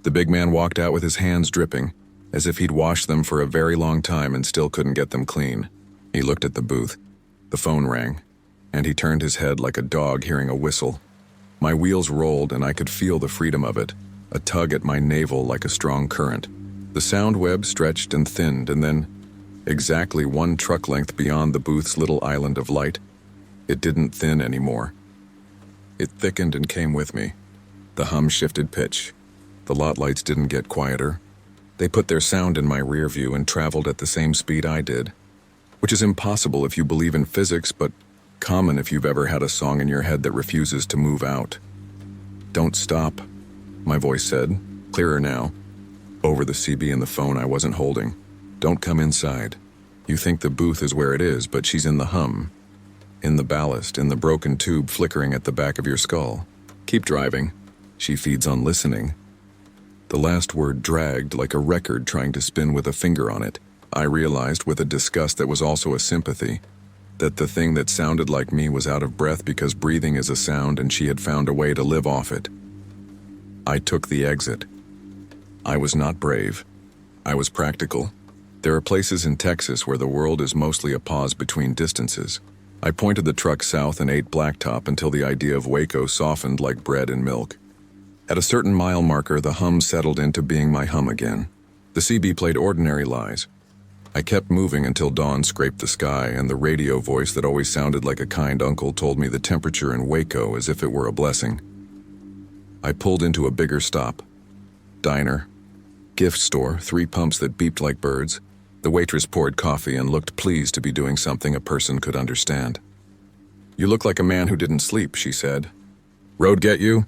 The big man walked out with his hands dripping, as if he'd washed them for a very long time and still couldn't get them clean. He looked at the booth. The phone rang, and he turned his head like a dog hearing a whistle. My wheels rolled, and I could feel the freedom of it, a tug at my navel like a strong current. The sound web stretched and thinned, and then, exactly one truck length beyond the booth's little island of light, it didn't thin anymore. It thickened and came with me. The hum shifted pitch. The lot lights didn't get quieter. They put their sound in my rear view and traveled at the same speed I did, which is impossible if you believe in physics, but common if you've ever had a song in your head that refuses to move out. "Don't stop," my voice said, clearer now, over the CB and the phone I wasn't holding. "Don't come inside. You think the booth is where it is, but she's in the hum, in the ballast, in the broken tube flickering at the back of your skull. Keep driving. She feeds on listening." The last word dragged like a record trying to spin with a finger on it. I realized, with a disgust that was also a sympathy, that the thing that sounded like me was out of breath because breathing is a sound and she had found a way to live off it. I took the exit. I was not brave. I was practical. There are places in Texas where the world is mostly a pause between distances. I pointed the truck south and ate blacktop until the idea of Waco softened like bread and milk. At a certain mile marker, the hum settled into being my hum again. The CB played Ordinary Lies. I kept moving until dawn scraped the sky, and the radio voice that always sounded like a kind uncle told me the temperature in Waco as if it were a blessing. I pulled into a bigger stop. diner. Gift store, 3 pumps that beeped like birds. The waitress poured coffee and looked pleased to be doing something a person could understand. "You look like a man who didn't sleep," she said. "Road get you?"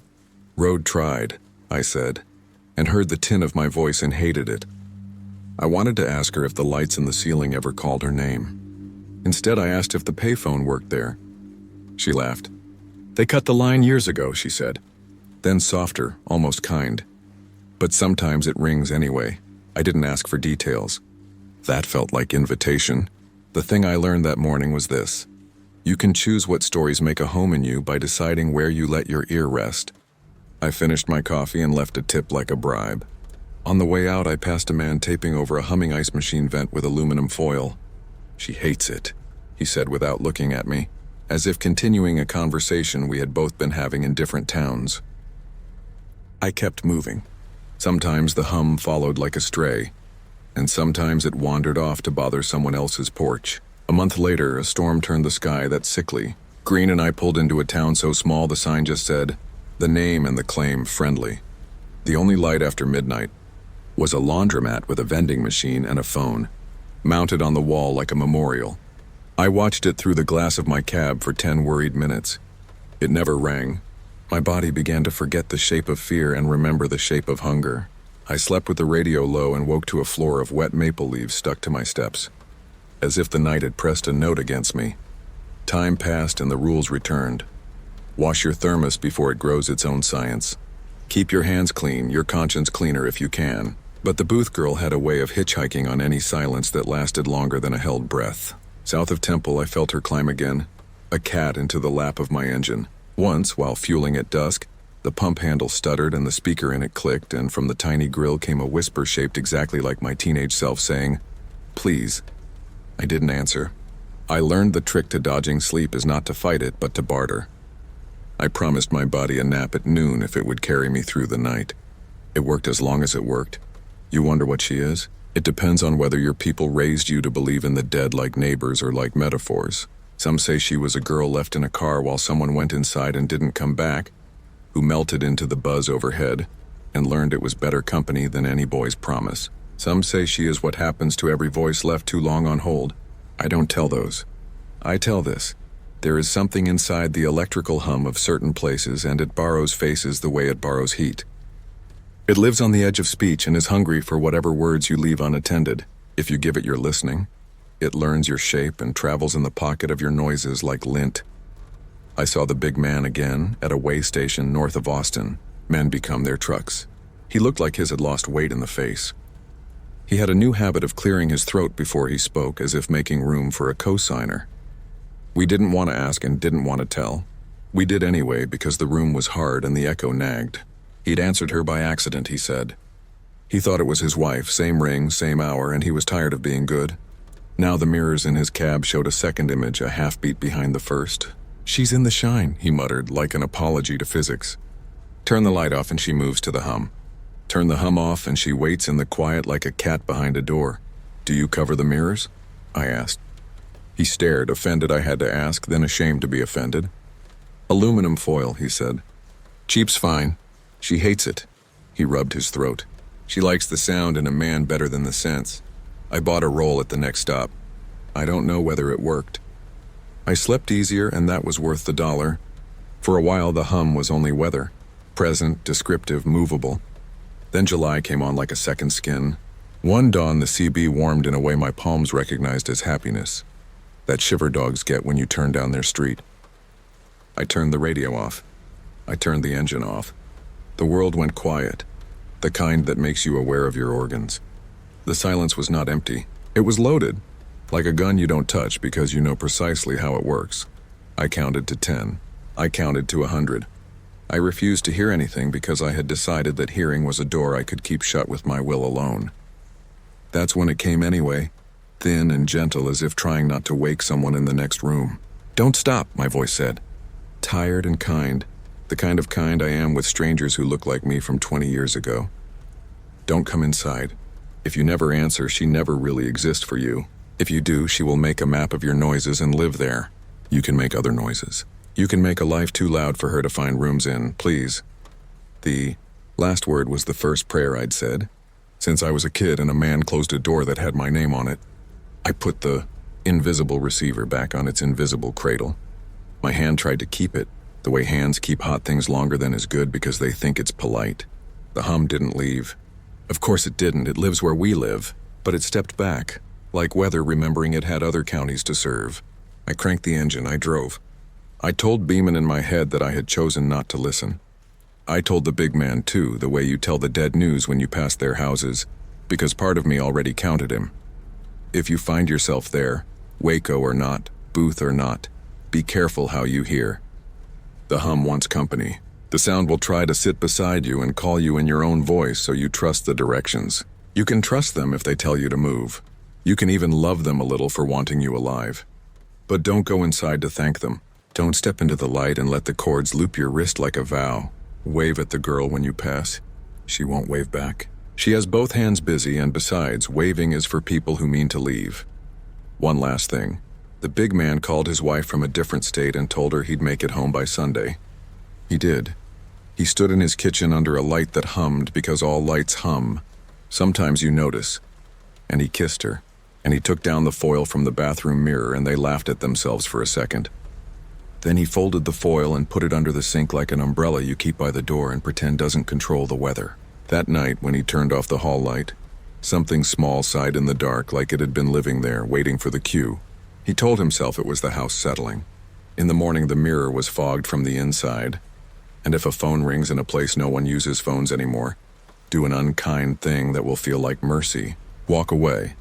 "Road tried," I said, and heard the tin of my voice and hated it. I wanted to ask her if the lights in the ceiling ever called her name. Instead, I asked if the payphone worked there. She laughed. "They cut the line years ago," she said. Then softer, almost kind. "But sometimes it rings anyway." I didn't ask for details. That felt like invitation. The thing I learned that morning was this: you can choose what stories make a home in you by deciding where you let your ear rest. I finished my coffee and left a tip like a bribe. On the way out, I passed a man taping over a humming ice machine vent with aluminum foil. "She hates it," he said without looking at me, as if continuing a conversation we had both been having in different towns. I kept moving. Sometimes the hum followed like a stray, and sometimes it wandered off to bother someone else's porch. A month later, a storm turned the sky that sickly. Green and I pulled into a town so small the sign just said, the name and the claim friendly. The only light after midnight was a laundromat with a vending machine and a phone, mounted on the wall like a memorial. I watched it through the glass of my cab for 10 worried minutes. It never rang. My body began to forget the shape of fear and remember the shape of hunger. I slept with the radio low and woke to a floor of wet maple leaves stuck to my steps, as if the night had pressed a note against me. Time passed and the rules returned. Wash your thermos before it grows its own science. Keep your hands clean, your conscience cleaner if you can. But the booth girl had a way of hitchhiking on any silence that lasted longer than a held breath. South of Temple, I felt her climb again, a cat into the lap of my engine. Once, while fueling at dusk, the pump handle stuttered and the speaker in it clicked, and from the tiny grill came a whisper shaped exactly like my teenage self saying, "Please." I didn't answer. I learned the trick to dodging sleep is not to fight it, but to barter. I promised my body a nap at noon if it would carry me through the night. It worked as long as it worked. You wonder what she is? It depends on whether your people raised you to believe in the dead like neighbors or like metaphors. Some say she was a girl left in a car while someone went inside and didn't come back, who melted into the buzz overhead and learned it was better company than any boy's promise. Some say she is what happens to every voice left too long on hold. I don't tell those. I tell this. There is something inside the electrical hum of certain places, and it borrows faces the way it borrows heat. It lives on the edge of speech and is hungry for whatever words you leave unattended. If you give it your listening, it learns your shape and travels in the pocket of your noises like lint. I saw the big man again at a way station north of Austin. Men become their trucks. He looked like his had lost weight in the face. He had a new habit of clearing his throat before he spoke, as if making room for a co-signer. We didn't want to ask and didn't want to tell. We did anyway because the room was hard and the echo nagged. He'd answered her by accident, he said. He thought it was his wife, same ring, same hour, and he was tired of being good. Now the mirrors in his cab showed a second image, a half-beat behind the first. "She's in the shine," he muttered, like an apology to physics. Turn the light off and she moves to the hum. Turn the hum off and she waits in the quiet like a cat behind a door. "Do you cover the mirrors?" I asked. He stared, offended I had to ask, then ashamed to be offended. "Aluminum foil," he said. "Cheap's fine. She hates it." He rubbed his throat. "She likes the sound in a man better than the sense." I bought a roll at the next stop. I don't know whether it worked. I slept easier, and that was worth the $1. For a while the hum was only weather. Present, descriptive, movable. Then July came on like a second skin. One dawn the CB warmed in a way my palms recognized as happiness. That shiver dogs get when you turn down their street. I turned the radio off. I turned the engine off. The world went quiet, the kind that makes you aware of your organs. The silence was not empty. It was loaded, like a gun you don't touch because you know precisely how it works. I counted to 10. I counted to 100. I refused to hear anything because I had decided that hearing was a door I could keep shut with my will alone. That's when it came anyway, thin and gentle as if trying not to wake someone in the next room. "Don't stop," my voice said. Tired and kind, the kind of kind I am with strangers who look like me from 20 years ago. "Don't come inside. If you never answer, she never really exists for you. If you do, she will make a map of your noises and live there. You can make other noises. You can make a life too loud for her to find rooms in, please." The Last word was the first prayer I'd said since I was a kid and a man closed a door that had my name on it. I put the invisible receiver back on its invisible cradle. My hand tried to keep it, the way hands keep hot things longer than is good because they think it's polite. The hum didn't leave. Of course it didn't, it lives where we live, but it stepped back, like weather remembering it had other counties to serve. I cranked the engine, I drove. I told Beeman in my head that I had chosen not to listen. I told the big man too, the way you tell the dead news when you pass their houses, because part of me already counted him. If you find yourself there, Waco or not, Booth or not, be careful how you hear. The hum wants company. The sound will try to sit beside you and call you in your own voice so you trust the directions. You can trust them if they tell you to move. You can even love them a little for wanting you alive. But don't go inside to thank them. Don't step into the light and let the cords loop your wrist like a vow. Wave at the girl when you pass. She won't wave back. She has both hands busy, and besides, waving is for people who mean to leave. One last thing. The big man called his wife from a different state and told her he'd make it home by Sunday. He did. He stood in his kitchen under a light that hummed because all lights hum. Sometimes you notice. And he kissed her. And he took down the foil from the bathroom mirror and they laughed at themselves for a second. Then he folded the foil and put it under the sink like an umbrella you keep by the door and pretend doesn't control the weather. That night, when he turned off the hall light, something small sighed in the dark like it had been living there, waiting for the cue. He told himself it was the house settling. In the morning, the mirror was fogged from the inside. And if a phone rings in a place no one uses phones anymore, do an unkind thing that will feel like mercy. Walk away.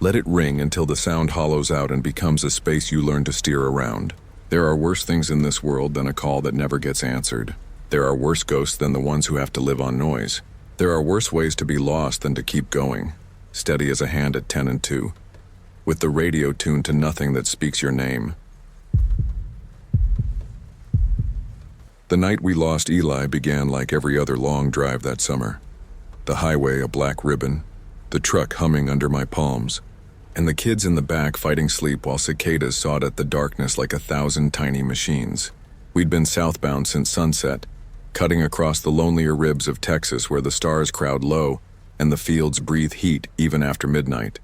Let it ring until the sound hollows out and becomes a space you learn to steer around. There are worse things in this world than a call that never gets answered. There are worse ghosts than the ones who have to live on noise. There are worse ways to be lost than to keep going, steady as a hand at 10 and 2, with the radio tuned to nothing that speaks your name. The night we lost Eli began like every other long drive that summer. The highway a black ribbon, the truck humming under my palms, and the kids in the back fighting sleep while cicadas sawed at the darkness like 1,000 tiny machines. We'd been southbound since sunset, cutting across the lonelier ribs of Texas where the stars crowd low and the fields breathe heat even after midnight.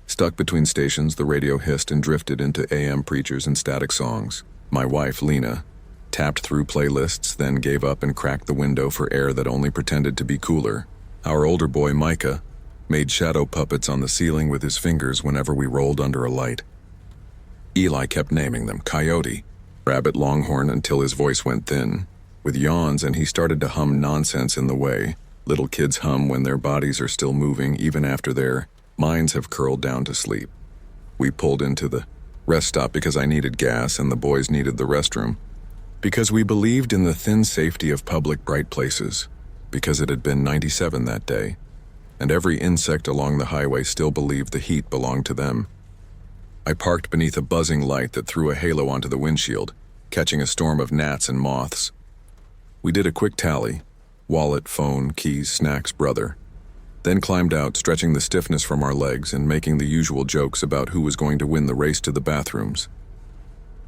Stuck between stations, the radio hissed and drifted into AM preachers and static songs. My wife, Lena, tapped through playlists, then gave up and cracked the window for air that only pretended to be cooler. Our older boy, Micah, made shadow puppets on the ceiling with his fingers whenever we rolled under a light. Eli kept naming them Coyote, Rabbit, Longhorn, until his voice went thin, with yawns, and he started to hum nonsense in the way little kids hum when their bodies are still moving even after their minds have curled down to sleep. We pulled into the rest stop because I needed gas and the boys needed the restroom, because we believed in the thin safety of public bright places, because it had been 97 that day, and every insect along the highway still believed the heat belonged to them. I parked beneath a buzzing light that threw a halo onto the windshield, catching a storm of gnats and moths. We did a quick tally: wallet, phone, keys, snacks, brother. Then climbed out, stretching the stiffness from our legs and making the usual jokes about who was going to win the race to the bathrooms.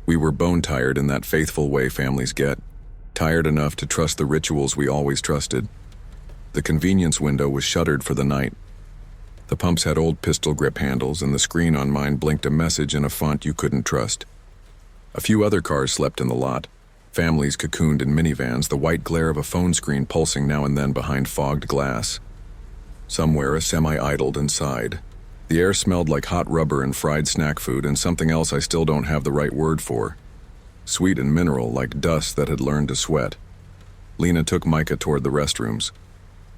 We were bone-tired in that faithful way families get, tired enough to trust the rituals we always trusted. The convenience window was shuttered for the night. The pumps had old pistol grip handles, and the screen on mine blinked a message in a font you couldn't trust. A few other cars slept in the lot, families cocooned in minivans, the white glare of a phone screen pulsing now and then behind fogged glass. Somewhere a semi idled and sighed. The air smelled like hot rubber and fried snack food and something else I still don't have the right word for. Sweet and mineral, like dust that had learned to sweat. Lena took Micah toward the restrooms.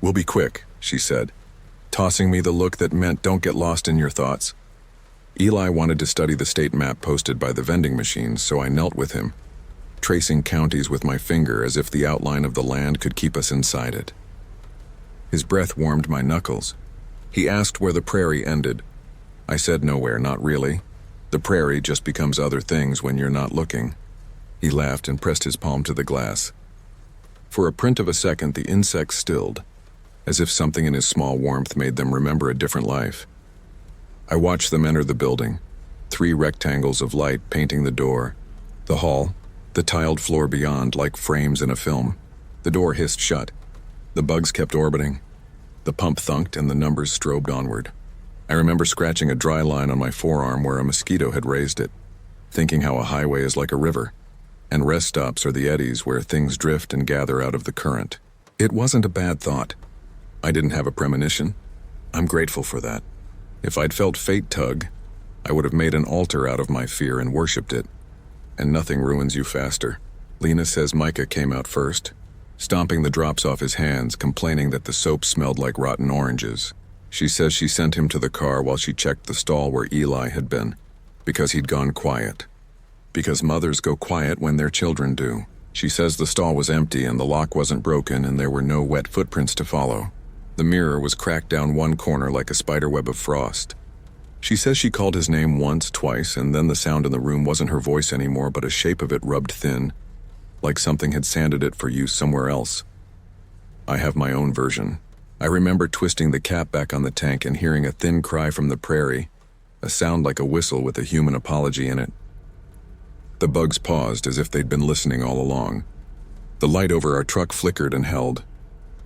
"We'll be quick," she said, tossing me the look that meant don't get lost in your thoughts. Eli wanted to study the state map posted by the vending machines, so I knelt with him, tracing counties with my finger as if the outline of the land could keep us inside it. His breath warmed my knuckles. He asked where the prairie ended. I said nowhere, not really. The prairie just becomes other things when you're not looking. He laughed and pressed his palm to the glass. For a print of a second, the insects stilled, as if something in his small warmth made them remember a different life. I watched them enter the building, 3 rectangles of light painting the door, the hall, the tiled floor beyond like frames in a film. The door hissed shut. The bugs kept orbiting. The pump thunked and the numbers strobed onward. I remember scratching a dry line on my forearm where a mosquito had raised it, thinking how a highway is like a river, and rest stops are the eddies where things drift and gather out of the current. It wasn't a bad thought. I didn't have a premonition. I'm grateful for that. If I'd felt fate tug, I would have made an altar out of my fear and worshipped it. And nothing ruins you faster. Lena says Micah came out first, stomping the drops off his hands, complaining that the soap smelled like rotten oranges. She says she sent him to the car while she checked the stall where Eli had been, because he'd gone quiet. Because mothers go quiet when their children do. She says the stall was empty and the lock wasn't broken and there were no wet footprints to follow. The mirror was cracked down one corner like a spiderweb of frost. She says she called his name once, twice, and then the sound in the room wasn't her voice anymore, but a shape of it rubbed thin, like something had sanded it for use somewhere else. I have my own version. I remember twisting the cap back on the tank and hearing a thin cry from the prairie, a sound like a whistle with a human apology in it. The bugs paused as if they'd been listening all along. The light over our truck flickered and held.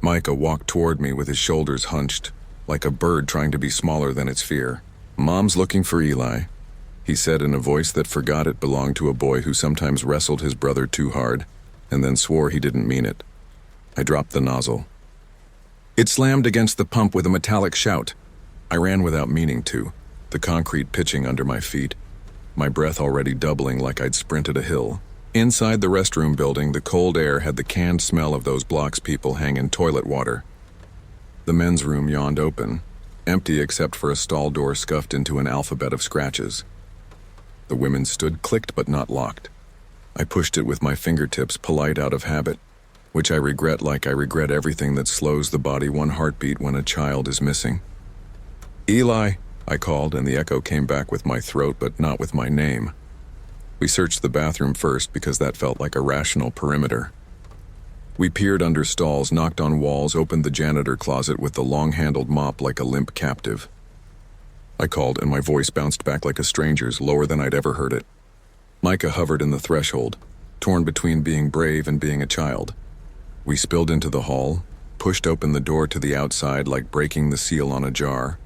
Micah walked toward me with his shoulders hunched, like a bird trying to be smaller than its fear. "Mom's looking for Eli," he said in a voice that forgot it belonged to a boy who sometimes wrestled his brother too hard, and then swore he didn't mean it. I dropped the nozzle. It slammed against the pump with a metallic shout. I ran without meaning to, the concrete pitching under my feet, my breath already doubling like I'd sprinted a hill. Inside the restroom building, the cold air had the canned smell of those blocks people hang in toilet water. The men's room yawned open, empty except for a stall door scuffed into an alphabet of scratches. The women's stood clicked but not locked. I pushed it with my fingertips, polite out of habit, which I regret like I regret everything that slows the body one heartbeat when a child is missing. "Eli," I called, and the echo came back with my throat but not with my name. We searched the bathroom first because that felt like a rational perimeter. We peered under stalls, knocked on walls, opened the janitor closet with the long-handled mop like a limp captive. I called, and my voice bounced back like a stranger's, lower than I'd ever heard it. Micah hovered in the threshold, torn between being brave and being a child. We spilled into the hall, pushed open the door to the outside like breaking the seal on a jar.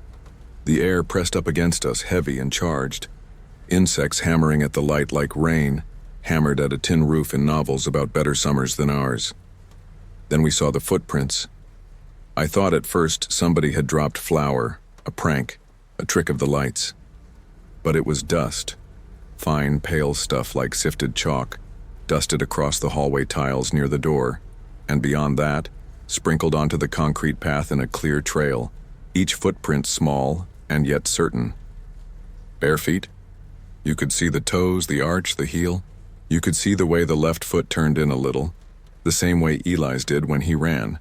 The air pressed up against us, heavy and charged. Insects hammering at the light like rain, hammered at a tin roof in novels about better summers than ours. Then we saw the footprints. I thought at first somebody had dropped flour, a prank, a trick of the lights. But it was dust, fine, pale stuff like sifted chalk, dusted across the hallway tiles near the door, and beyond that, sprinkled onto the concrete path in a clear trail, each footprint small and yet certain. Bare feet? You could see the toes, the arch, the heel. You could see the way the left foot turned in a little, the same way Eli's did when he ran,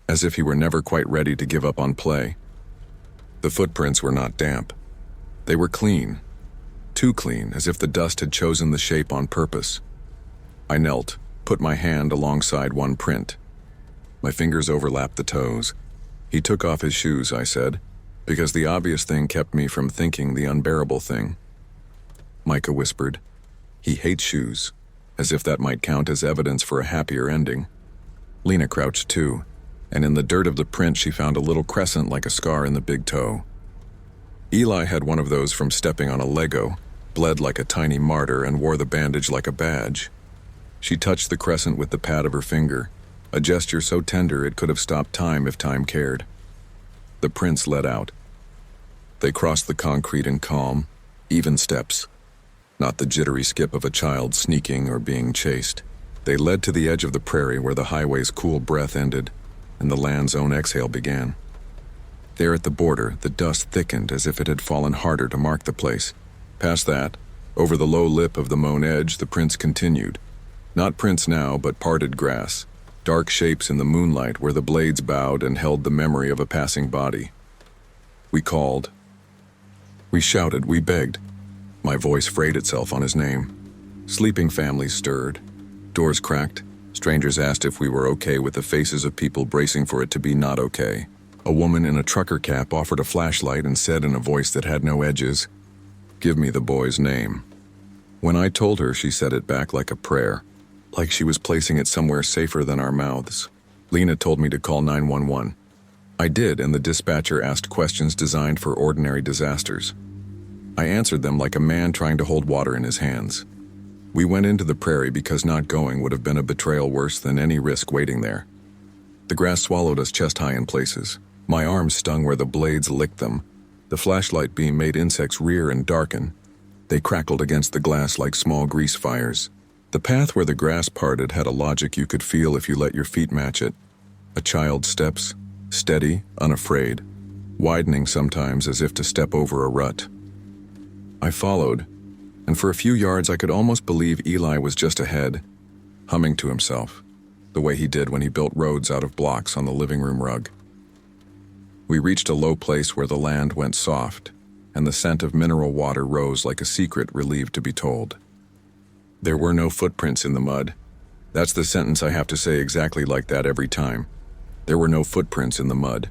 as if he were never quite ready to give up on play. The footprints were not damp. They were clean, too clean, as if the dust had chosen the shape on purpose. I knelt, put my hand alongside one print. My fingers overlapped the toes. "He took off his shoes," I said, because the obvious thing kept me from thinking the unbearable thing. Micah whispered, "He hates shoes," as if that might count as evidence for a happier ending. Lena crouched too, and in the dirt of the print she found a little crescent like a scar in the big toe. Eli had one of those from stepping on a Lego, bled like a tiny martyr, and wore the bandage like a badge. She touched the crescent with the pad of her finger, a gesture so tender it could have stopped time if time cared. The prints led out. They crossed the concrete in calm, even steps. Not the jittery skip of a child sneaking or being chased. They led to the edge of the prairie where the highway's cool breath ended and the land's own exhale began. There at the border, the dust thickened as if it had fallen harder to mark the place. Past that, over the low lip of the mown edge, the prints continued. Not prints now, but parted grass, dark shapes in the moonlight where the blades bowed and held the memory of a passing body. We called. We shouted, we begged. My voice frayed itself on his name. Sleeping families stirred. Doors cracked. Strangers asked if we were okay with the faces of people bracing for it to be not okay. A woman in a trucker cap offered a flashlight and said in a voice that had no edges, "Give me the boy's name." When I told her, she said it back like a prayer, like she was placing it somewhere safer than our mouths. Lena told me to call 911. I did, and the dispatcher asked questions designed for ordinary disasters. I answered them like a man trying to hold water in his hands. We went into the prairie because not going would have been a betrayal worse than any risk waiting there. The grass swallowed us chest high in places. My arms stung where the blades licked them. The flashlight beam made insects rear and darken. They crackled against the glass like small grease fires. The path where the grass parted had a logic you could feel if you let your feet match it. A child's steps, steady, unafraid, widening sometimes as if to step over a rut. I followed, and for a few yards I could almost believe Eli was just ahead, humming to himself, the way he did when he built roads out of blocks on the living room rug. We reached a low place where the land went soft, and the scent of mineral water rose like a secret relieved to be told. There were no footprints in the mud. That's the sentence I have to say exactly like that every time. There were no footprints in the mud.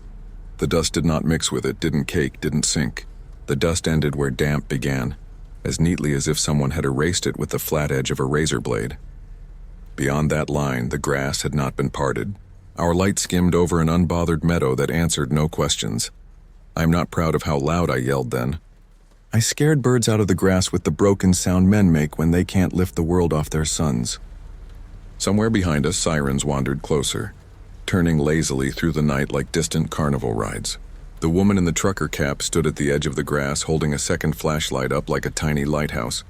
The dust did not mix with it, didn't cake, didn't sink. The dust ended where damp began, as neatly as if someone had erased it with the flat edge of a razor blade. Beyond that line, the grass had not been parted. Our light skimmed over an unbothered meadow that answered no questions. I'm not proud of how loud I yelled then. I scared birds out of the grass with the broken sound men make when they can't lift the world off their sons. Somewhere behind us, sirens wandered closer, turning lazily through the night like distant carnival rides. The woman in the trucker cap stood at the edge of the grass holding a second flashlight up like a tiny lighthouse,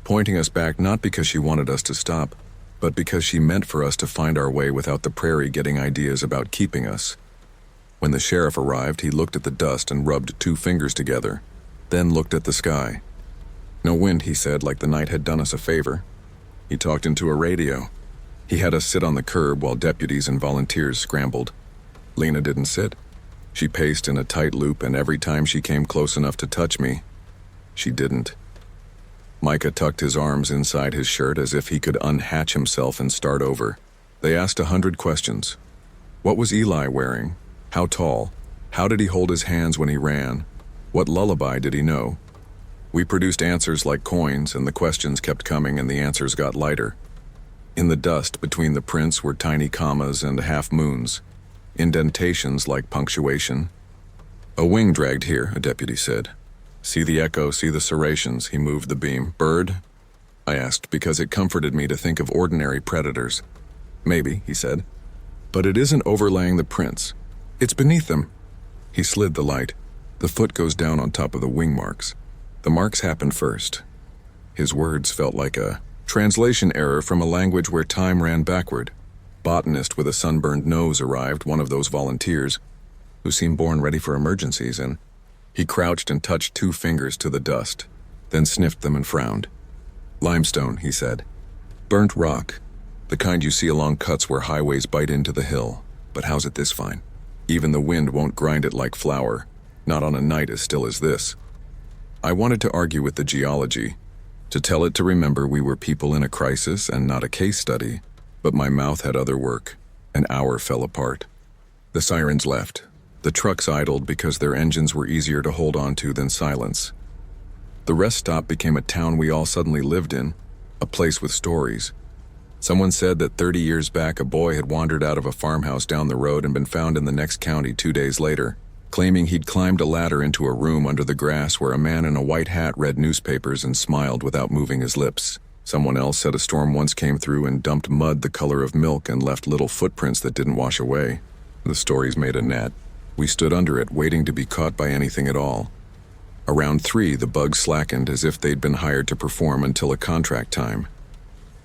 pointing us back not because she wanted us to stop, but because she meant for us to find our way without the prairie getting ideas about keeping us. When the sheriff arrived, he looked at the dust and rubbed 2 fingers together, then looked at the sky. No wind, he said, like the night had done us a favor. He talked into a radio. He had us sit on the curb while deputies and volunteers scrambled. Lena didn't sit. She paced in a tight loop, and every time she came close enough to touch me, she didn't. Micah tucked his arms inside his shirt as if he could unhatch himself and start over. They asked 100 questions. What was Eli wearing? How tall? How did he hold his hands when he ran? What lullaby did he know? We produced answers like coins, and the questions kept coming and the answers got lighter. In the dust between the prints were tiny commas and half moons, indentations like punctuation. A wing dragged here, a deputy said. See the echo, see the serrations, he moved the beam. Bird? I asked because it comforted me to think of ordinary predators. Maybe, he said. But it isn't overlaying the prints. It's beneath them. He slid the light. The foot goes down on top of the wing marks. The marks happened first. His words felt like a translation error from a language where time ran backward. Botanist with a sunburned nose arrived, one of those volunteers, who seemed born ready for emergencies, and he crouched and touched 2 fingers to the dust, then sniffed them and frowned. Limestone, he said. Burnt rock. The kind you see along cuts where highways bite into the hill. But how's it this fine? Even the wind won't grind it like flour. Not on a night as still as this. I wanted to argue with the geology, to tell it to remember we were people in a crisis and not a case study, but my mouth had other work. An hour fell apart. The sirens left. The trucks idled because their engines were easier to hold on to than silence. The rest stop became a town we all suddenly lived in, a place with stories. Someone said that 30 years back a boy had wandered out of a farmhouse down the road and been found in the next county 2 days later, claiming he'd climbed a ladder into a room under the grass where a man in a white hat read newspapers and smiled without moving his lips. Someone else said a storm once came through and dumped mud the color of milk and left little footprints that didn't wash away. The stories made a net. We stood under it, waiting to be caught by anything at all. Around 3, the bugs slackened as if they'd been hired to perform until a contract time.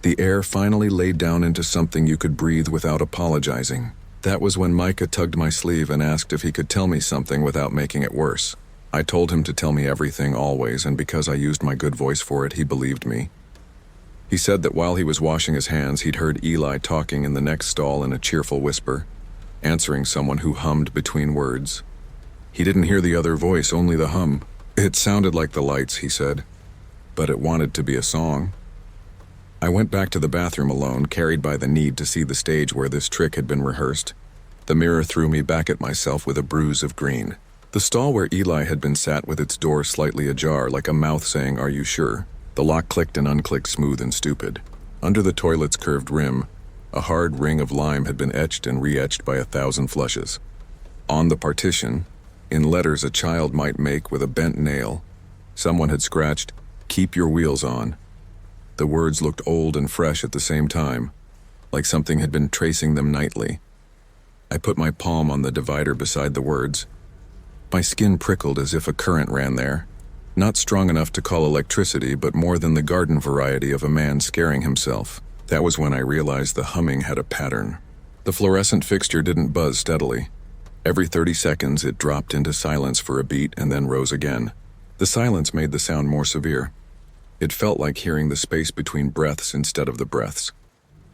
The air finally laid down into something you could breathe without apologizing. That was when Micah tugged my sleeve and asked if he could tell me something without making it worse. I told him to tell me everything always, and because I used my good voice for it, he believed me. He said that while he was washing his hands, he'd heard Eli talking in the next stall in a cheerful whisper, answering someone who hummed between words. He didn't hear the other voice, only the hum. It sounded like the lights, he said, but it wanted to be a song. I went back to the bathroom alone, carried by the need to see the stage where this trick had been rehearsed. The mirror threw me back at myself with a bruise of green. The stall where Eli had been sat with its door slightly ajar, like a mouth saying, "Are you sure?" The lock clicked and unclicked smooth and stupid. Under the toilet's curved rim, A hard ring of lime had been etched and re-etched by 1,000 flushes. On the partition, in letters a child might make with a bent nail, someone had scratched, "Keep your wheels on." The words looked old and fresh at the same time, like something had been tracing them nightly. I put my palm on the divider beside the words. My skin prickled as if a current ran there, not strong enough to call electricity, but more than the garden variety of a man scaring himself. That was when I realized the humming had a pattern. The fluorescent fixture didn't buzz steadily. Every 30 seconds it dropped into silence for a beat and then rose again. The silence made the sound more severe. It felt like hearing the space between breaths instead of the breaths.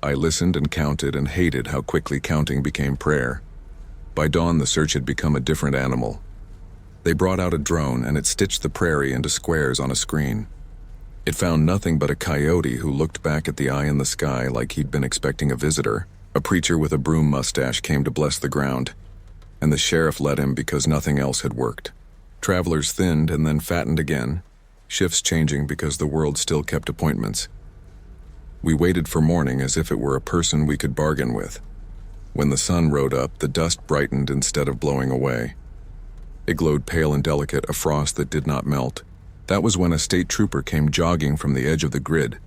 I listened and counted and hated how quickly counting became prayer. By dawn, the search had become a different animal. They brought out a drone and it stitched the prairie into squares on a screen. It found nothing but a coyote who looked back at the eye in the sky like he'd been expecting a visitor. A preacher with a broom mustache came to bless the ground, and the sheriff let him because nothing else had worked. Travelers thinned and then fattened again, shifts changing because the world still kept appointments. We waited for morning as if it were a person we could bargain with. When the sun rode up, the dust brightened instead of blowing away. It glowed pale and delicate, a frost that did not melt. That was when a state trooper came jogging from the edge of the grid,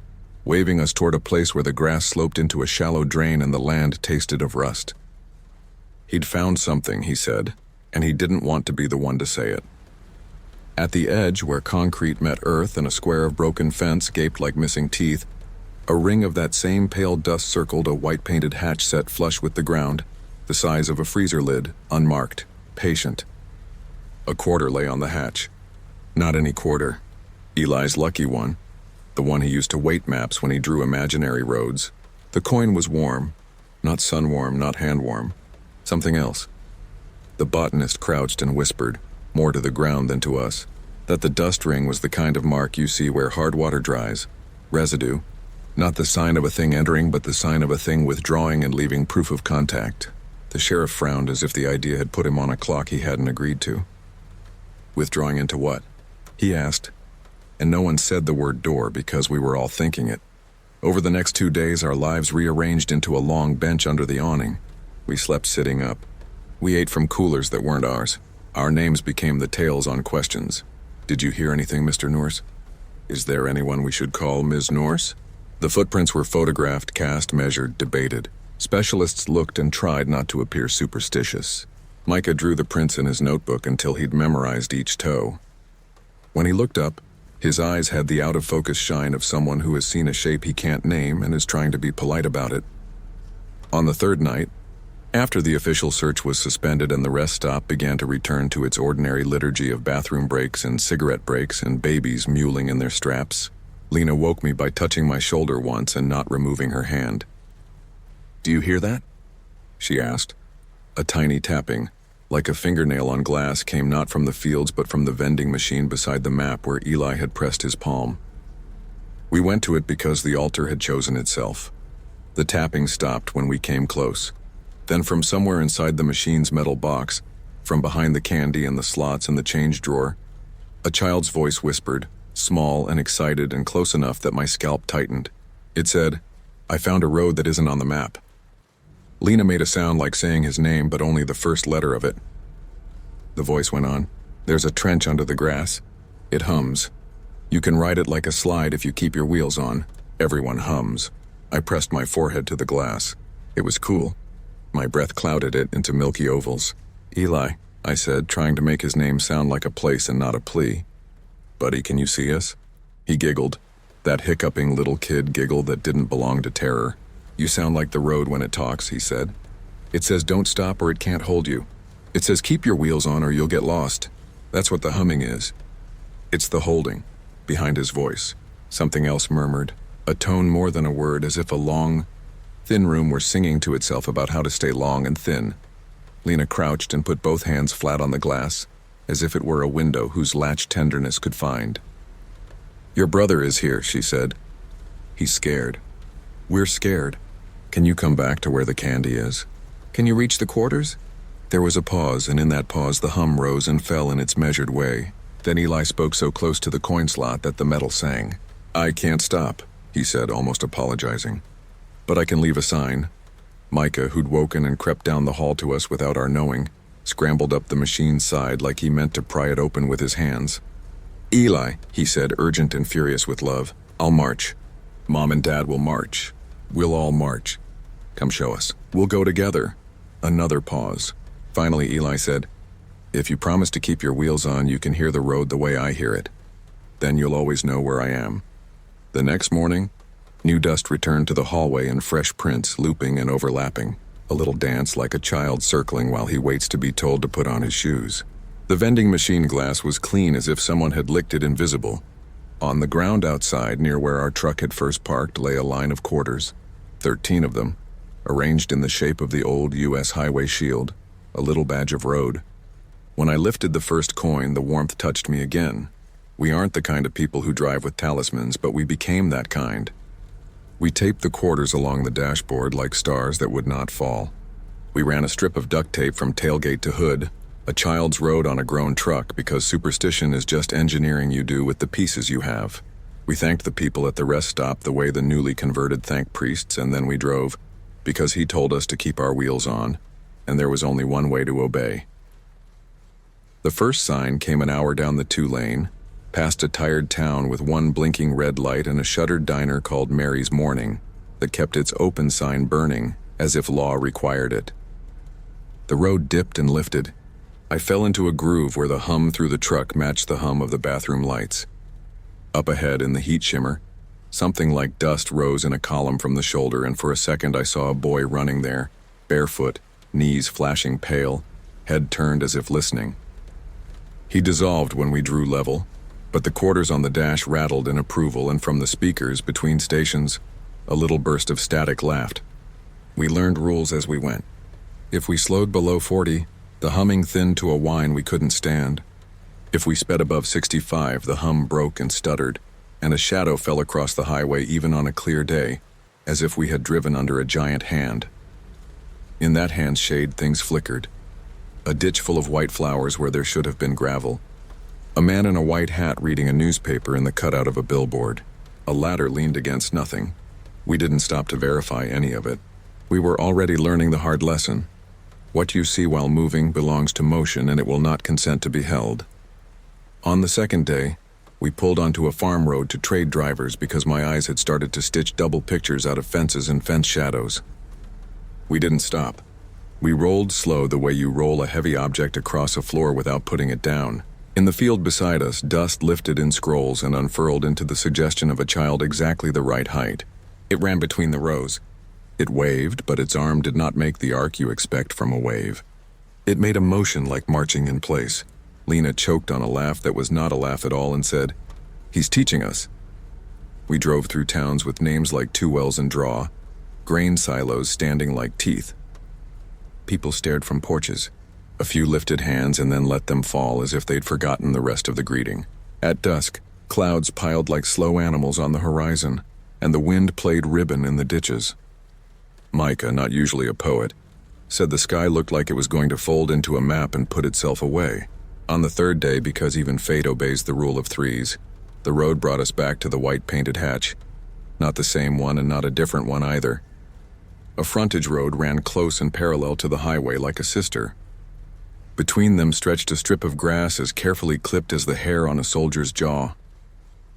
waving us toward a place where the grass sloped into a shallow drain and the land tasted of rust. He'd found something, he said, and he didn't want to be the one to say it. At the edge, where concrete met earth and a square of broken fence gaped like missing teeth, a ring of that same pale dust circled a white-painted hatch set flush with the ground, the size of a freezer lid, unmarked, patient. A quarter lay on the hatch. Not any quarter. Eli's lucky one. The one he used to weight maps when he drew imaginary roads. The coin was warm. Not sun-warm, not hand-warm. Something else. The botanist crouched and whispered, more to the ground than to us, that the dust ring was the kind of mark you see where hard water dries. Residue. Not the sign of a thing entering, but the sign of a thing withdrawing and leaving proof of contact. The sheriff frowned as if the idea had put him on a clock he hadn't agreed to. Withdrawing into what? He asked, and no one said the word door because we were all thinking it. Over the next 2 days, our lives rearranged into a long bench under the awning. We slept sitting up. We ate from coolers that weren't ours. Our names became the tails on questions. Did you hear anything, Mr. Norse? Is there anyone we should call Ms. Norse? The footprints were photographed, cast, measured, debated. Specialists looked and tried not to appear superstitious. Micah drew the prints in his notebook until he'd memorized each toe. When he looked up, his eyes had the out-of-focus shine of someone who has seen a shape he can't name and is trying to be polite about it. On the third night, after the official search was suspended and the rest stop began to return to its ordinary liturgy of bathroom breaks and cigarette breaks and babies mewling in their straps, Lena woke me by touching my shoulder once and not removing her hand. "Do you hear that?" she asked. A tiny tapping, like a fingernail on glass, came not from the fields but from the vending machine beside the map where Eli had pressed his palm. We went to it because the altar had chosen itself. The tapping stopped when we came close. Then from somewhere inside the machine's metal box, from behind the candy and the slots in the change drawer, a child's voice whispered, small and excited and close enough that my scalp tightened. It said, "I found a road that isn't on the map." Lena made a sound like saying his name, but only the first letter of it. The voice went on, "There's a trench under the grass. It hums. You can ride it like a slide if you keep your wheels on. Everyone hums." I pressed my forehead to the glass. It was cool. My breath clouded it into milky ovals. "Eli," I said, trying to make his name sound like a place and not a plea. "Buddy, can you see us?" He giggled. That hiccuping little kid giggle that didn't belong to terror. "You sound like the road when it talks," he said. "It says don't stop or it can't hold you. It says keep your wheels on or you'll get lost. That's what the humming is." It's the holding, behind his voice. Something else murmured, a tone more than a word, as if a long, thin room were singing to itself about how to stay long and thin. Lena crouched and put both hands flat on the glass, as if it were a window whose latch tenderness could find. "Your brother is here," she said. "He's scared. We're scared. Can you come back to where the candy is? Can you reach the quarters?" There was a pause, and in that pause the hum rose and fell in its measured way. Then Eli spoke so close to the coin slot that the metal sang. "I can't stop," he said, almost apologizing. "But I can leave a sign. Micah, who'd woken and crept down the hall to us without our knowing, scrambled up the machine's side like he meant to pry it open with his hands. "Eli," he said, urgent and furious with love, "I'll march. Mom and Dad will march. We'll all march. Come show us. We'll go together." Another pause. Finally, Eli said, "If you promise to keep your wheels on, you can hear the road the way I hear it. Then you'll always know where I am." The next morning, new dust returned to the hallway in fresh prints, looping and overlapping, a little dance like a child circling while he waits to be told to put on his shoes. The vending machine glass was clean as if someone had licked it invisible. On the ground outside, near where our truck had first parked, lay a line of quarters, 13 of them, arranged in the shape of the old U.S. highway shield, a little badge of road. When I lifted the first coin, the warmth touched me again. We aren't the kind of people who drive with talismans, but we became that kind. We taped the quarters along the dashboard like stars that would not fall. We ran a strip of duct tape from tailgate to hood, a child's road on a grown truck, because superstition is just engineering you do with the pieces you have. We thanked the people at the rest stop the way the newly converted thank priests, and then we drove, because he told us to keep our wheels on, and there was only one way to obey. The first sign came an hour down the 2-lane, past a tired town with one blinking red light and a shuttered diner called Mary's Morning that kept its open sign burning as if law required it. The road dipped and lifted. I fell into a groove where the hum through the truck matched the hum of the bathroom lights. Up ahead in the heat shimmer, something like dust rose in a column from the shoulder, and for a second I saw a boy running there, barefoot, knees flashing pale, head turned as if listening. He dissolved when we drew level, but the quarters on the dash rattled in approval, and from the speakers between stations, a little burst of static laughed. We learned rules as we went. If we slowed below 40, the humming thinned to a whine we couldn't stand. If we sped above 65, the hum broke and stuttered, and a shadow fell across the highway even on a clear day, as if we had driven under a giant hand. In that hand's shade, things flickered. A ditch full of white flowers where there should have been gravel. A man in a white hat reading a newspaper in the cutout of a billboard. A ladder leaned against nothing. We didn't stop to verify any of it. We were already learning the hard lesson. What you see while moving belongs to motion, and it will not consent to be held. On the second day, we pulled onto a farm road to trade drivers because my eyes had started to stitch double pictures out of fences and fence shadows. We didn't stop. We rolled slow the way you roll a heavy object across a floor without putting it down. In the field beside us, dust lifted in scrolls and unfurled into the suggestion of a child exactly the right height. It ran between the rows. It waved, but its arm did not make the arc you expect from a wave. It made a motion like marching in place. Lena choked on a laugh that was not a laugh at all and said, "He's teaching us." We drove through towns with names like Two Wells and Draw, grain silos standing like teeth. People stared from porches. A few lifted hands and then let them fall as if they'd forgotten the rest of the greeting. At dusk, clouds piled like slow animals on the horizon, and the wind played ribbon in the ditches. Micah, not usually a poet, said the sky looked like it was going to fold into a map and put itself away. On the third day, because even fate obeys the rule of threes, the road brought us back to the white painted hatch. Not the same one and not a different one either. A frontage road ran close and parallel to the highway like a sister. Between them stretched a strip of grass as carefully clipped as the hair on a soldier's jaw.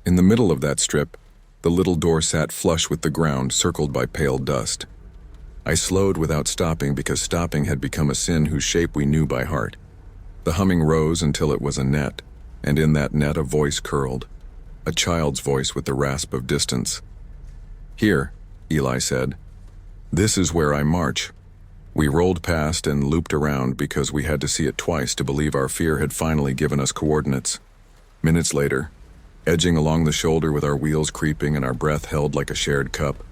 In the middle of that strip, the little door sat flush with the ground, circled by pale dust. I slowed without stopping because stopping had become a sin whose shape we knew by heart. The humming rose until it was a net, and in that net a voice curled, a child's voice with the rasp of distance. "Here," Eli said. "This is where I march." We rolled past and looped around because we had to see it twice to believe our fear had finally given us coordinates. Minutes later, edging along the shoulder with our wheels creeping and our breath held like a shared cup,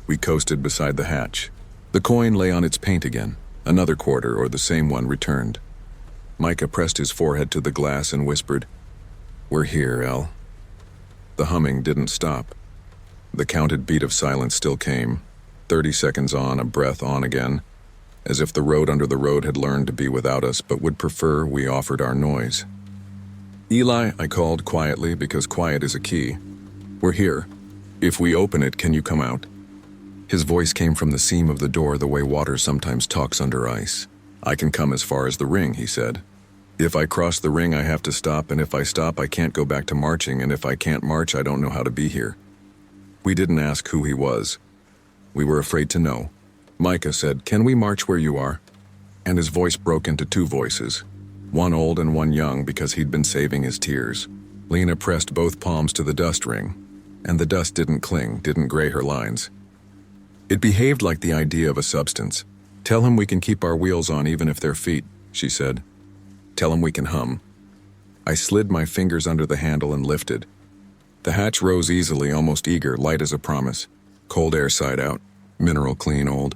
we coasted beside the hatch. The coin lay on its paint again. Another quarter, or the same one, returned. Micah pressed his forehead to the glass and whispered, "We're here, El." The humming didn't stop. The counted beat of silence still came, 30 seconds on, a breath on again, as if the road under the road had learned to be without us but would prefer we offered our noise. "Eli," I called quietly because quiet is a key. "We're here. If we open it, can you come out?" His voice came from the seam of the door the way water sometimes talks under ice. "I can come as far as the ring," he said. "If I cross the ring, I have to stop, and if I stop, I can't go back to marching, and if I can't march, I don't know how to be here." We didn't ask who he was. We were afraid to know. Micah said, "Can we march where you are?" And his voice broke into two voices, one old and one young because he'd been saving his tears. Lena pressed both palms to the dust ring, and the dust didn't cling, didn't gray her lines. It behaved like the idea of a substance. "Tell him we can keep our wheels on even if they're feet," she said. "Tell him we can hum." I slid my fingers under the handle and lifted. The hatch rose easily, almost eager, light as a promise. Cold air sighed out, mineral clean old.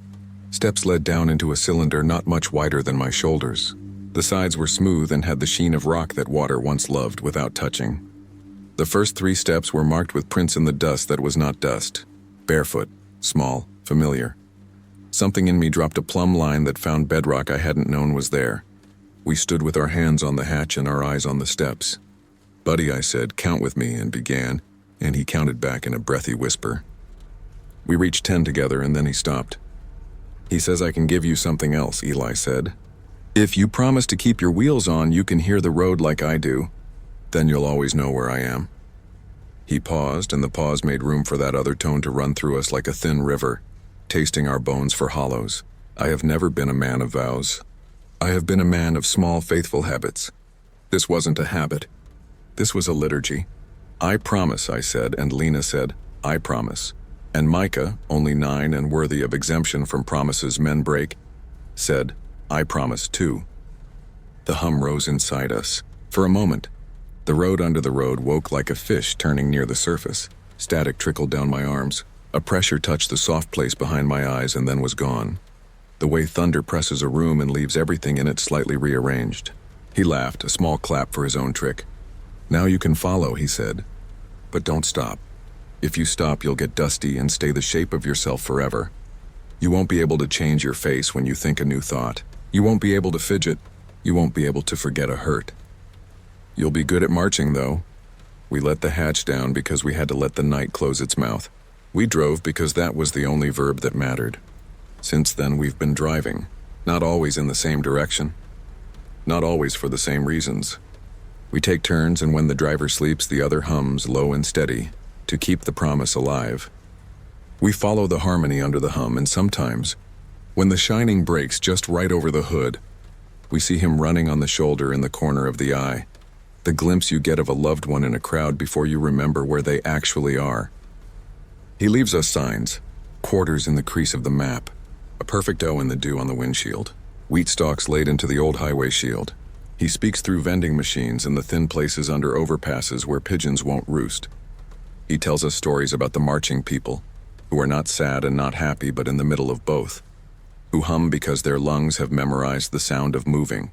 Steps led down into a cylinder not much wider than my shoulders. The sides were smooth and had the sheen of rock that water once loved without touching. The first 3 steps were marked with prints in the dust that was not dust. Barefoot, small, familiar. Something in me dropped a plumb line that found bedrock I hadn't known was there. We stood with our hands on the hatch and our eyes on the steps. "Buddy," I said, "count with me," and began, and he counted back in a breathy whisper. We reached 10 together, and then he stopped. "He says I can give you something else," Eli said. "If you promise to keep your wheels on, you can hear the road like I do. Then you'll always know where I am." He paused, and the pause made room for that other tone to run through us like a thin river, tasting our bones for hollows. "I have never been a man of vows. I have been a man of small, faithful habits. This wasn't a habit. This was a liturgy. 'I promise,' I said, and Lena said, 'I promise.' And Micah, only 9 and worthy of exemption from promises men break, said, 'I promise too.' The hum rose inside us. For a moment, the road under the road woke like a fish turning near the surface. Static trickled down my arms. A pressure touched the soft place behind my eyes and then was gone. The way thunder presses a room and leaves everything in it slightly rearranged. He laughed, a small clap for his own trick. "Now you can follow," he said. "But don't stop. If you stop, you'll get dusty and stay the shape of yourself forever. You won't be able to change your face when you think a new thought. You won't be able to fidget. You won't be able to forget a hurt. You'll be good at marching, though." We let the hatch down because we had to let the night close its mouth. We drove because that was the only verb that mattered. Since then, we've been driving, not always in the same direction, not always for the same reasons. We take turns, and when the driver sleeps, the other hums low and steady to keep the promise alive. We follow the harmony under the hum, and sometimes, when the shining breaks just right over the hood, we see him running on the shoulder in the corner of the eye, the glimpse you get of a loved one in a crowd before you remember where they actually are. He leaves us signs, quarters in the crease of the map, a perfect O in the dew on the windshield, wheat stalks laid into the old highway shield. He speaks through vending machines in the thin places under overpasses where pigeons won't roost. He tells us stories about the marching people, who are not sad and not happy but in the middle of both, who hum because their lungs have memorized the sound of moving.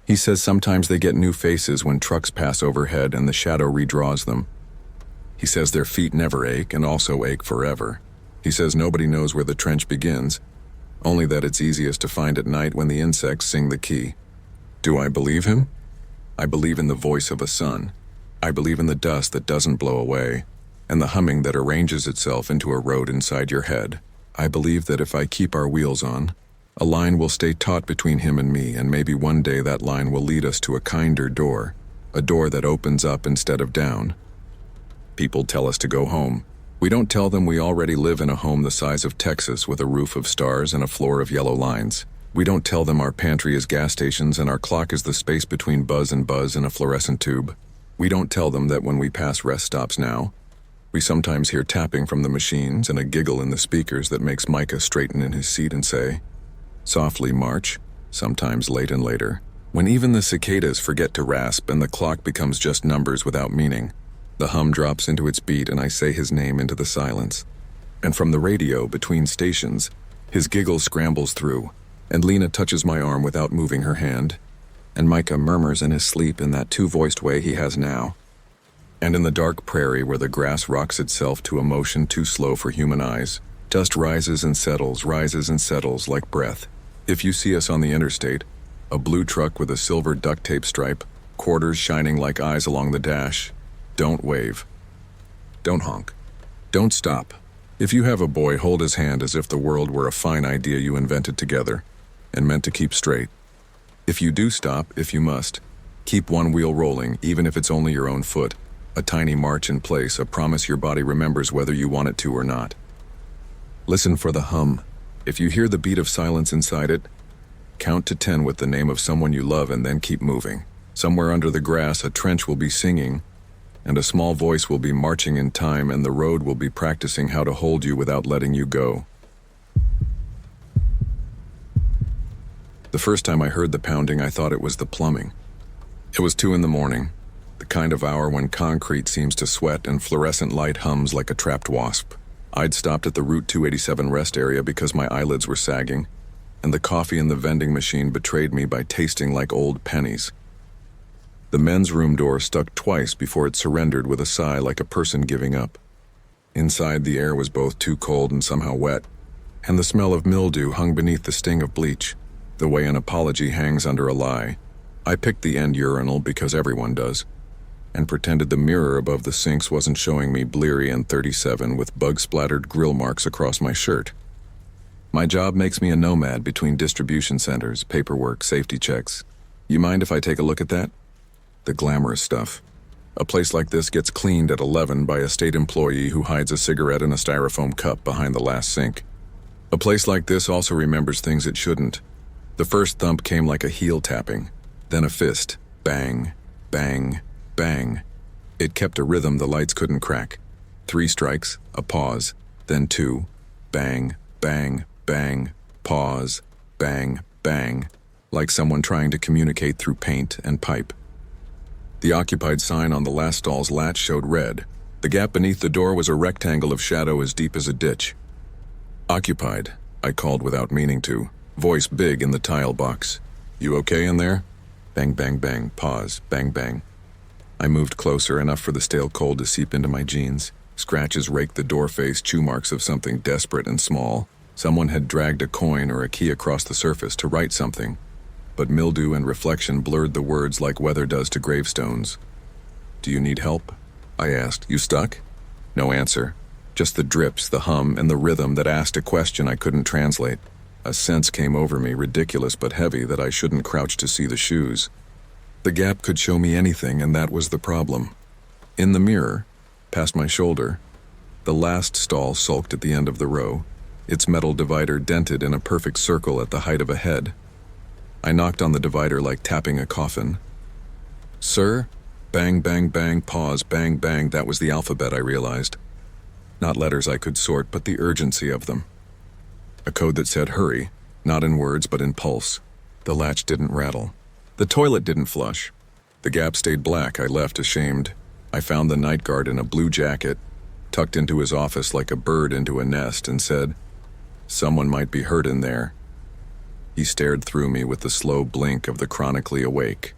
He says sometimes they get new faces when trucks pass overhead and the shadow redraws them. He says their feet never ache and also ache forever. He says nobody knows where the trench begins, only that it's easiest to find at night when the insects sing the key. Do I believe him? I believe in the voice of a sun. I believe in the dust that doesn't blow away, and the humming that arranges itself into a road inside your head. I believe that if I keep our wheels on, a line will stay taut between him and me, and maybe one day that line will lead us to a kinder door, a door that opens up instead of down. People tell us to go home. We don't tell them we already live in a home the size of Texas with a roof of stars and a floor of yellow lines. We don't tell them our pantry is gas stations and our clock is the space between buzz and buzz in a fluorescent tube. We don't tell them that when we pass rest stops now, we sometimes hear tapping from the machines and a giggle in the speakers that makes Micah straighten in his seat and say, "Softly march," sometimes late and later, when even the cicadas forget to rasp and the clock becomes just numbers without meaning. The hum drops into its beat and I say his name into the silence. And from the radio, between stations, his giggle scrambles through, and Lena touches my arm without moving her hand, and Micah murmurs in his sleep in that two-voiced way he has now. And in the dark prairie where the grass rocks itself to a motion too slow for human eyes, dust rises and settles like breath. If you see us on the interstate, a blue truck with a silver duct tape stripe, quarters shining like eyes along the dash, don't wave. Don't honk. Don't stop. If you have a boy, hold his hand as if the world were a fine idea you invented together and meant to keep straight. If you do stop, if you must, keep one wheel rolling, even if it's only your own foot. A tiny march in place, a promise your body remembers whether you want it to or not. Listen for the hum. If you hear the beat of silence inside it, count to 10 with the name of someone you love and then keep moving. Somewhere under the grass, a trench will be singing, and a small voice will be marching in time, and the road will be practicing how to hold you without letting you go. The first time I heard the pounding, I thought it was the plumbing. It was 2 a.m, the kind of hour when concrete seems to sweat and fluorescent light hums like a trapped wasp. I'd stopped at the Route 287 rest area because my eyelids were sagging, and the coffee in the vending machine betrayed me by tasting like old pennies. The men's room door stuck twice before it surrendered with a sigh like a person giving up. Inside, the air was both too cold and somehow wet, and the smell of mildew hung beneath the sting of bleach, the way an apology hangs under a lie. I picked the end urinal because everyone does, and pretended the mirror above the sinks wasn't showing me bleary and 37 with bug-splattered grill marks across my shirt. My job makes me a nomad between distribution centers, paperwork, safety checks. You mind if I take a look at that? The glamorous stuff. A place like this gets cleaned at 11 by a state employee who hides a cigarette in a styrofoam cup behind the last sink. A place like this also remembers things it shouldn't. The first thump came like a heel tapping, then a fist. Bang, bang, bang. It kept a rhythm the lights couldn't crack. 3 strikes, a pause, then 2. Bang, bang, bang, pause, bang, bang, like someone trying to communicate through paint and pipe. The occupied sign on the last stall's latch showed red. The gap beneath the door was a rectangle of shadow as deep as a ditch. Occupied, I called without meaning to, voice big in the tile box. You okay in there? Bang, bang, bang, pause, bang, bang. I moved closer, enough for the stale cold to seep into my jeans. Scratches raked the door face, chew marks of something desperate and small. Someone had dragged a coin or a key across the surface to write something, but mildew and reflection blurred the words like weather does to gravestones. Do you need help? I asked. You stuck? No answer. Just the drips, the hum, and the rhythm that asked a question I couldn't translate. A sense came over me, ridiculous but heavy, that I shouldn't crouch to see the shoes. The gap could show me anything, and that was the problem. In the mirror, past my shoulder, the last stall sulked at the end of the row, its metal divider dented in a perfect circle at the height of a head. I knocked on the divider like tapping a coffin. Sir? Bang, bang, bang, pause, bang, bang. That was the alphabet, I realized. Not letters I could sort, but the urgency of them. A code that said hurry, not in words but in pulse. The latch didn't rattle. The toilet didn't flush. The gap stayed black. I left ashamed. I found the night guard in a blue jacket, tucked into his office like a bird into a nest, and said, "Someone might be hurt in there." He stared through me with the slow blink of the chronically awake.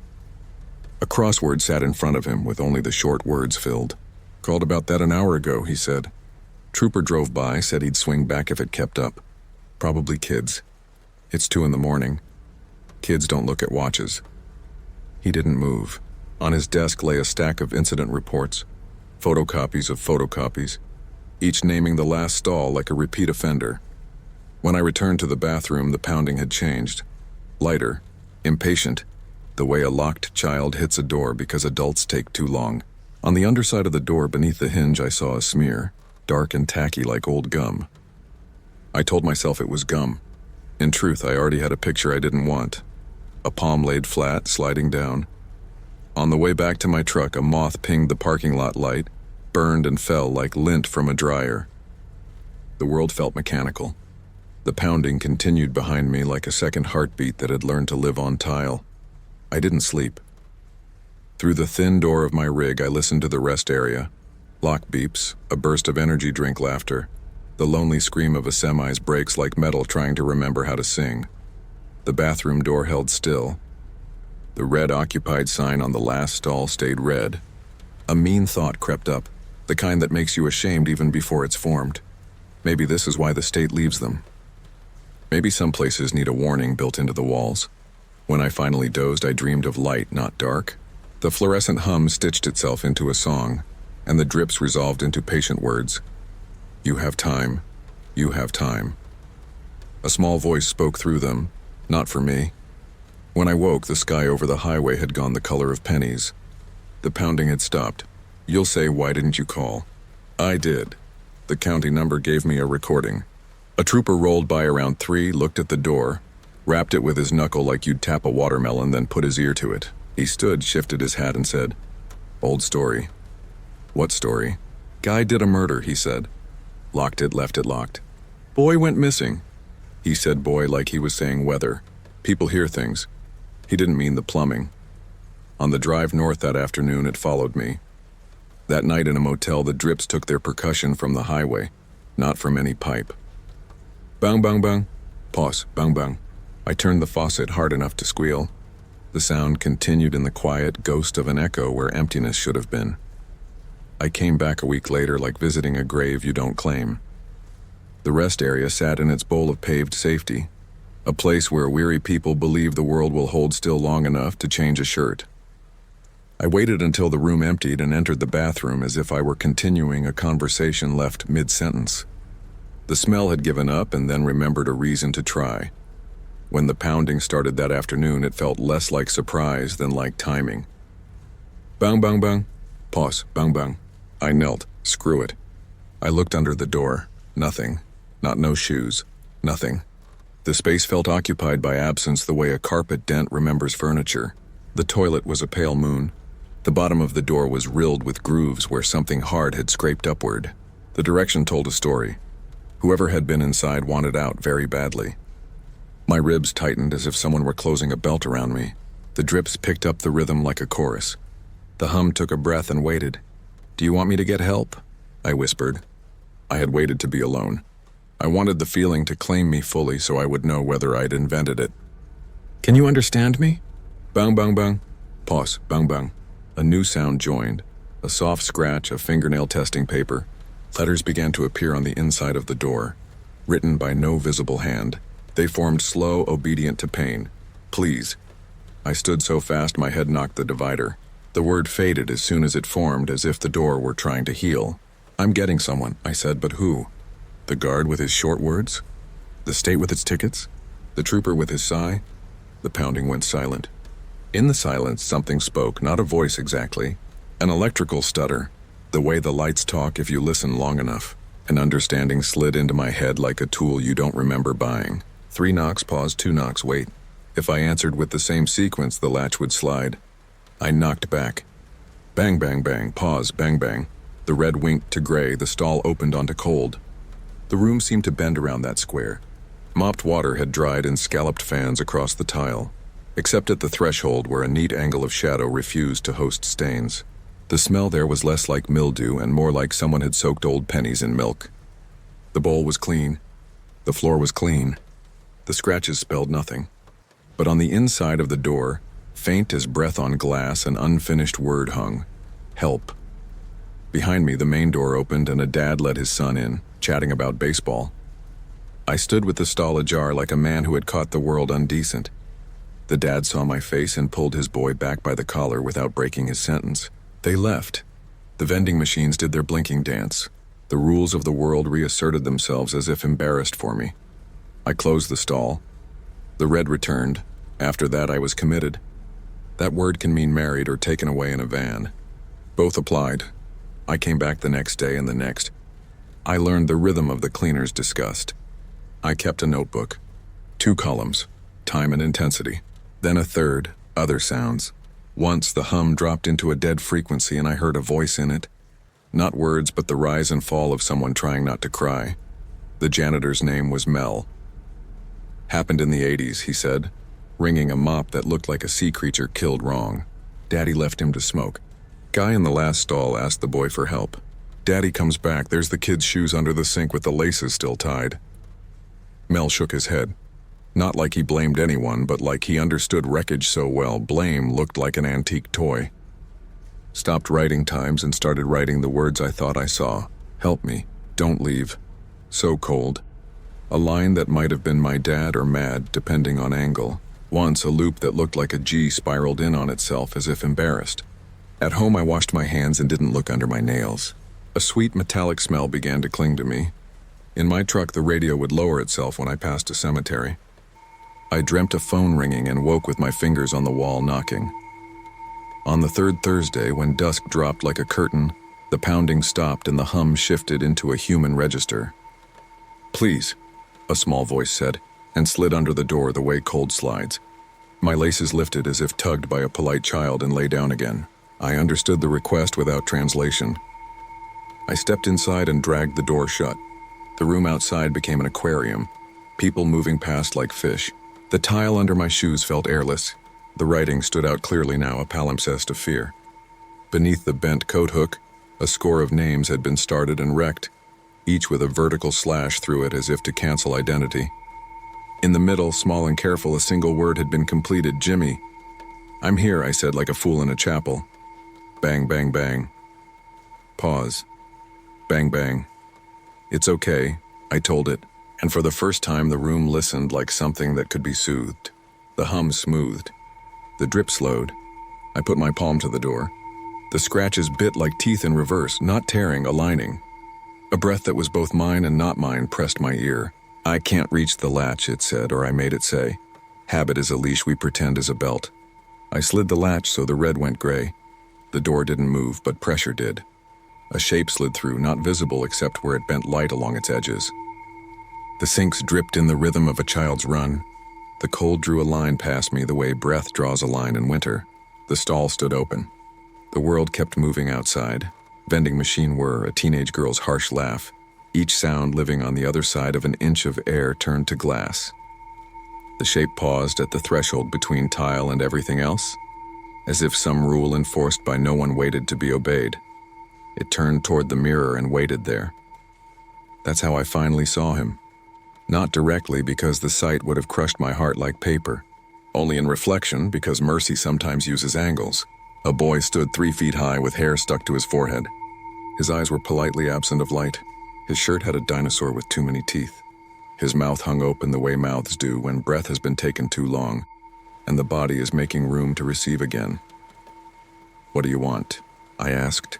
A crossword sat in front of him with only the short words filled. "Called about that an hour ago," he said. Trooper drove by, said he'd swing back if it kept up. Probably kids. It's 2 a.m. Kids don't look at watches. He didn't move. On his desk lay a stack of incident reports, photocopies of photocopies, each naming the last stall like a repeat offender. When I returned to the bathroom, the pounding had changed. Lighter, impatient, the way a locked child hits a door because adults take too long. On the underside of the door beneath the hinge, I saw a smear, dark and tacky like old gum. I told myself it was gum. In truth, I already had a picture I didn't want. A palm laid flat, sliding down. On the way back to my truck, a moth pinged the parking lot light, burned and fell like lint from a dryer. The world felt mechanical. The pounding continued behind me like a second heartbeat that had learned to live on tile. I didn't sleep. Through the thin door of my rig, I listened to the rest area. Lock beeps, a burst of energy drink laughter, the lonely scream of a semi's brakes like metal trying to remember how to sing. The bathroom door held still. The red occupied sign on the last stall stayed red. A mean thought crept up, the kind that makes you ashamed even before it's formed. Maybe this is why the state leaves them. Maybe some places need a warning built into the walls. When I finally dozed, I dreamed of light, not dark. The fluorescent hum stitched itself into a song, and the drips resolved into patient words. You have time. You have time. A small voice spoke through them, not for me. When I woke, the sky over the highway had gone the color of pennies. The pounding had stopped. You'll say, why didn't you call? I did. The county number gave me a recording. A trooper rolled by around 3, looked at the door, rapped it with his knuckle like you'd tap a watermelon, then put his ear to it. He stood, shifted his hat, and said, "Old story." "What story?" "Guy did a murder," he said. Locked it, left it locked. "Boy went missing." He said boy like he was saying weather. People hear things. He didn't mean the plumbing. On the drive north that afternoon, it followed me. That night in a motel, the drips took their percussion from the highway, not from any pipe. Bang, bang, bang. Pause, bang, bang. I turned the faucet hard enough to squeal. The sound continued in the quiet ghost of an echo where emptiness should have been. I came back a week later like visiting a grave you don't claim. The rest area sat in its bowl of paved safety, a place where weary people believe the world will hold still long enough to change a shirt. I waited until the room emptied and entered the bathroom as if I were continuing a conversation left mid-sentence. The smell had given up and then remembered a reason to try. When the pounding started that afternoon, it felt less like surprise than like timing. Bang, bang, bang. Pause, bang, bang. I knelt. Screw it. I looked under the door. Nothing. Not no shoes. Nothing. The space felt occupied by absence the way a carpet dent remembers furniture. The toilet was a pale moon. The bottom of the door was rilled with grooves where something hard had scraped upward. The direction told a story. Whoever had been inside wanted out very badly. My ribs tightened as if someone were closing a belt around me. The drips picked up the rhythm like a chorus. The hum took a breath and waited. "Do you want me to get help?" I whispered. I had waited to be alone. I wanted the feeling to claim me fully so I would know whether I'd invented it. "Can you understand me?" Bang, bang, bang. Pause, bang, bang. A new sound joined. A soft scratch of fingernail testing paper. Letters began to appear on the inside of the door, written by no visible hand. They formed slow, obedient to pain. "Please." I stood so fast my head knocked the divider. The word faded as soon as it formed, as if the door were trying to heal. "I'm getting someone," I said, "but who?" The guard with his short words? The state with its tickets? The trooper with his sigh? The pounding went silent. In the silence, something spoke, not a voice exactly. An electrical stutter. The way the lights talk if you listen long enough. An understanding slid into my head like a tool you don't remember buying. 3 knocks, pause, 2 knocks, wait. If I answered with the same sequence, the latch would slide. I knocked back. Bang, bang, bang, pause, bang, bang. The red winked to gray, the stall opened onto cold. The room seemed to bend around that square. Mopped water had dried in scalloped fans across the tile, except at the threshold where a neat angle of shadow refused to host stains. The smell there was less like mildew and more like someone had soaked old pennies in milk. The bowl was clean. The floor was clean. The scratches spelled nothing. But on the inside of the door, faint as breath on glass, an unfinished word hung. Help. Behind me, the main door opened and a dad let his son in, chatting about baseball. I stood with the stall ajar like a man who had caught the world undecent. The dad saw my face and pulled his boy back by the collar without breaking his sentence. They left. The vending machines did their blinking dance. The rules of the world reasserted themselves as if embarrassed for me. I closed the stall. The red returned. After that, I was committed. That word can mean married or taken away in a van. Both applied. I came back the next day and the next. I learned the rhythm of the cleaner's disgust. I kept a notebook. 2 columns, time and intensity. Then a third, other sounds. Once the hum dropped into a dead frequency and I heard a voice in it. Not words, but the rise and fall of someone trying not to cry. The janitor's name was Mel. Happened in the 80s, he said, wringing a mop that looked like a sea creature killed wrong. Daddy left him to smoke. Guy in the last stall asked the boy for help. Daddy comes back, there's the kid's shoes under the sink with the laces still tied. Mel shook his head. Not like he blamed anyone, but like he understood wreckage so well, blame looked like an antique toy. Stopped writing times and started writing the words I thought I saw. Help me, don't leave. So cold. A line that might have been my dad or mad, depending on angle. Once a loop that looked like a G spiraled in on itself as if embarrassed. At home I washed my hands and didn't look under my nails. A sweet metallic smell began to cling to me. In my truck, the radio would lower itself when I passed a cemetery. I dreamt a phone ringing and woke with my fingers on the wall knocking. On the third Thursday, when dusk dropped like a curtain, the pounding stopped and the hum shifted into a human register. "Please," a small voice said, and slid under the door the way cold slides. My laces lifted as if tugged by a polite child and lay down again. I understood the request without translation. I stepped inside and dragged the door shut. The room outside became an aquarium, people moving past like fish. The tile under my shoes felt airless. The writing stood out clearly now, a palimpsest of fear. Beneath the bent coat hook, a score of names had been started and wrecked, each with a vertical slash through it as if to cancel identity. In the middle, small and careful, a single word had been completed: Jimmy. "I'm here," I said like a fool in a chapel. Bang, bang, bang. Pause. Bang, bang. "It's okay," I told it, and for the first time the room listened like something that could be soothed. The hum smoothed. The drip slowed. I put my palm to the door. The scratches bit like teeth in reverse, not tearing, aligning. A breath that was both mine and not mine pressed my ear. "I can't reach the latch," it said, or I made it say. "Habit is a leash we pretend is a belt." I slid the latch so the red went gray. The door didn't move, but pressure did. A shape slid through, not visible except where it bent light along its edges. The sinks dripped in the rhythm of a child's run. The cold drew a line past me the way breath draws a line in winter. The stall stood open. The world kept moving outside. Vending machine whir, a teenage girl's harsh laugh. Each sound living on the other side of an inch of air turned to glass. The shape paused at the threshold between tile and everything else, as if some rule enforced by no one waited to be obeyed. It turned toward the mirror and waited there. That's how I finally saw him. Not directly, because the sight would have crushed my heart like paper. Only in reflection, because mercy sometimes uses angles. A boy stood 3 feet high with hair stuck to his forehead. His eyes were politely absent of light. His shirt had a dinosaur with too many teeth. His mouth hung open the way mouths do when breath has been taken too long, and the body is making room to receive again. "What do you want?" I asked.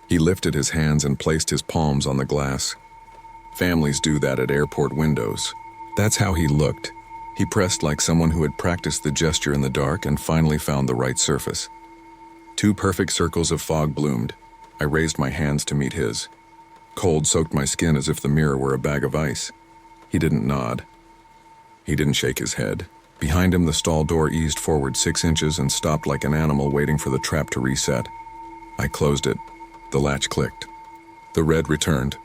He lifted his hands and placed his palms on the glass. Families do that at airport windows. That's how he looked. He pressed like someone who had practiced the gesture in the dark and finally found the right surface. 2 perfect circles of fog bloomed. I raised my hands to meet his. Cold soaked my skin as if the mirror were a bag of ice. He didn't nod. He didn't shake his head. Behind him, the stall door eased forward 6 inches and stopped like an animal waiting for the trap to reset. I closed it. The latch clicked. The red returned.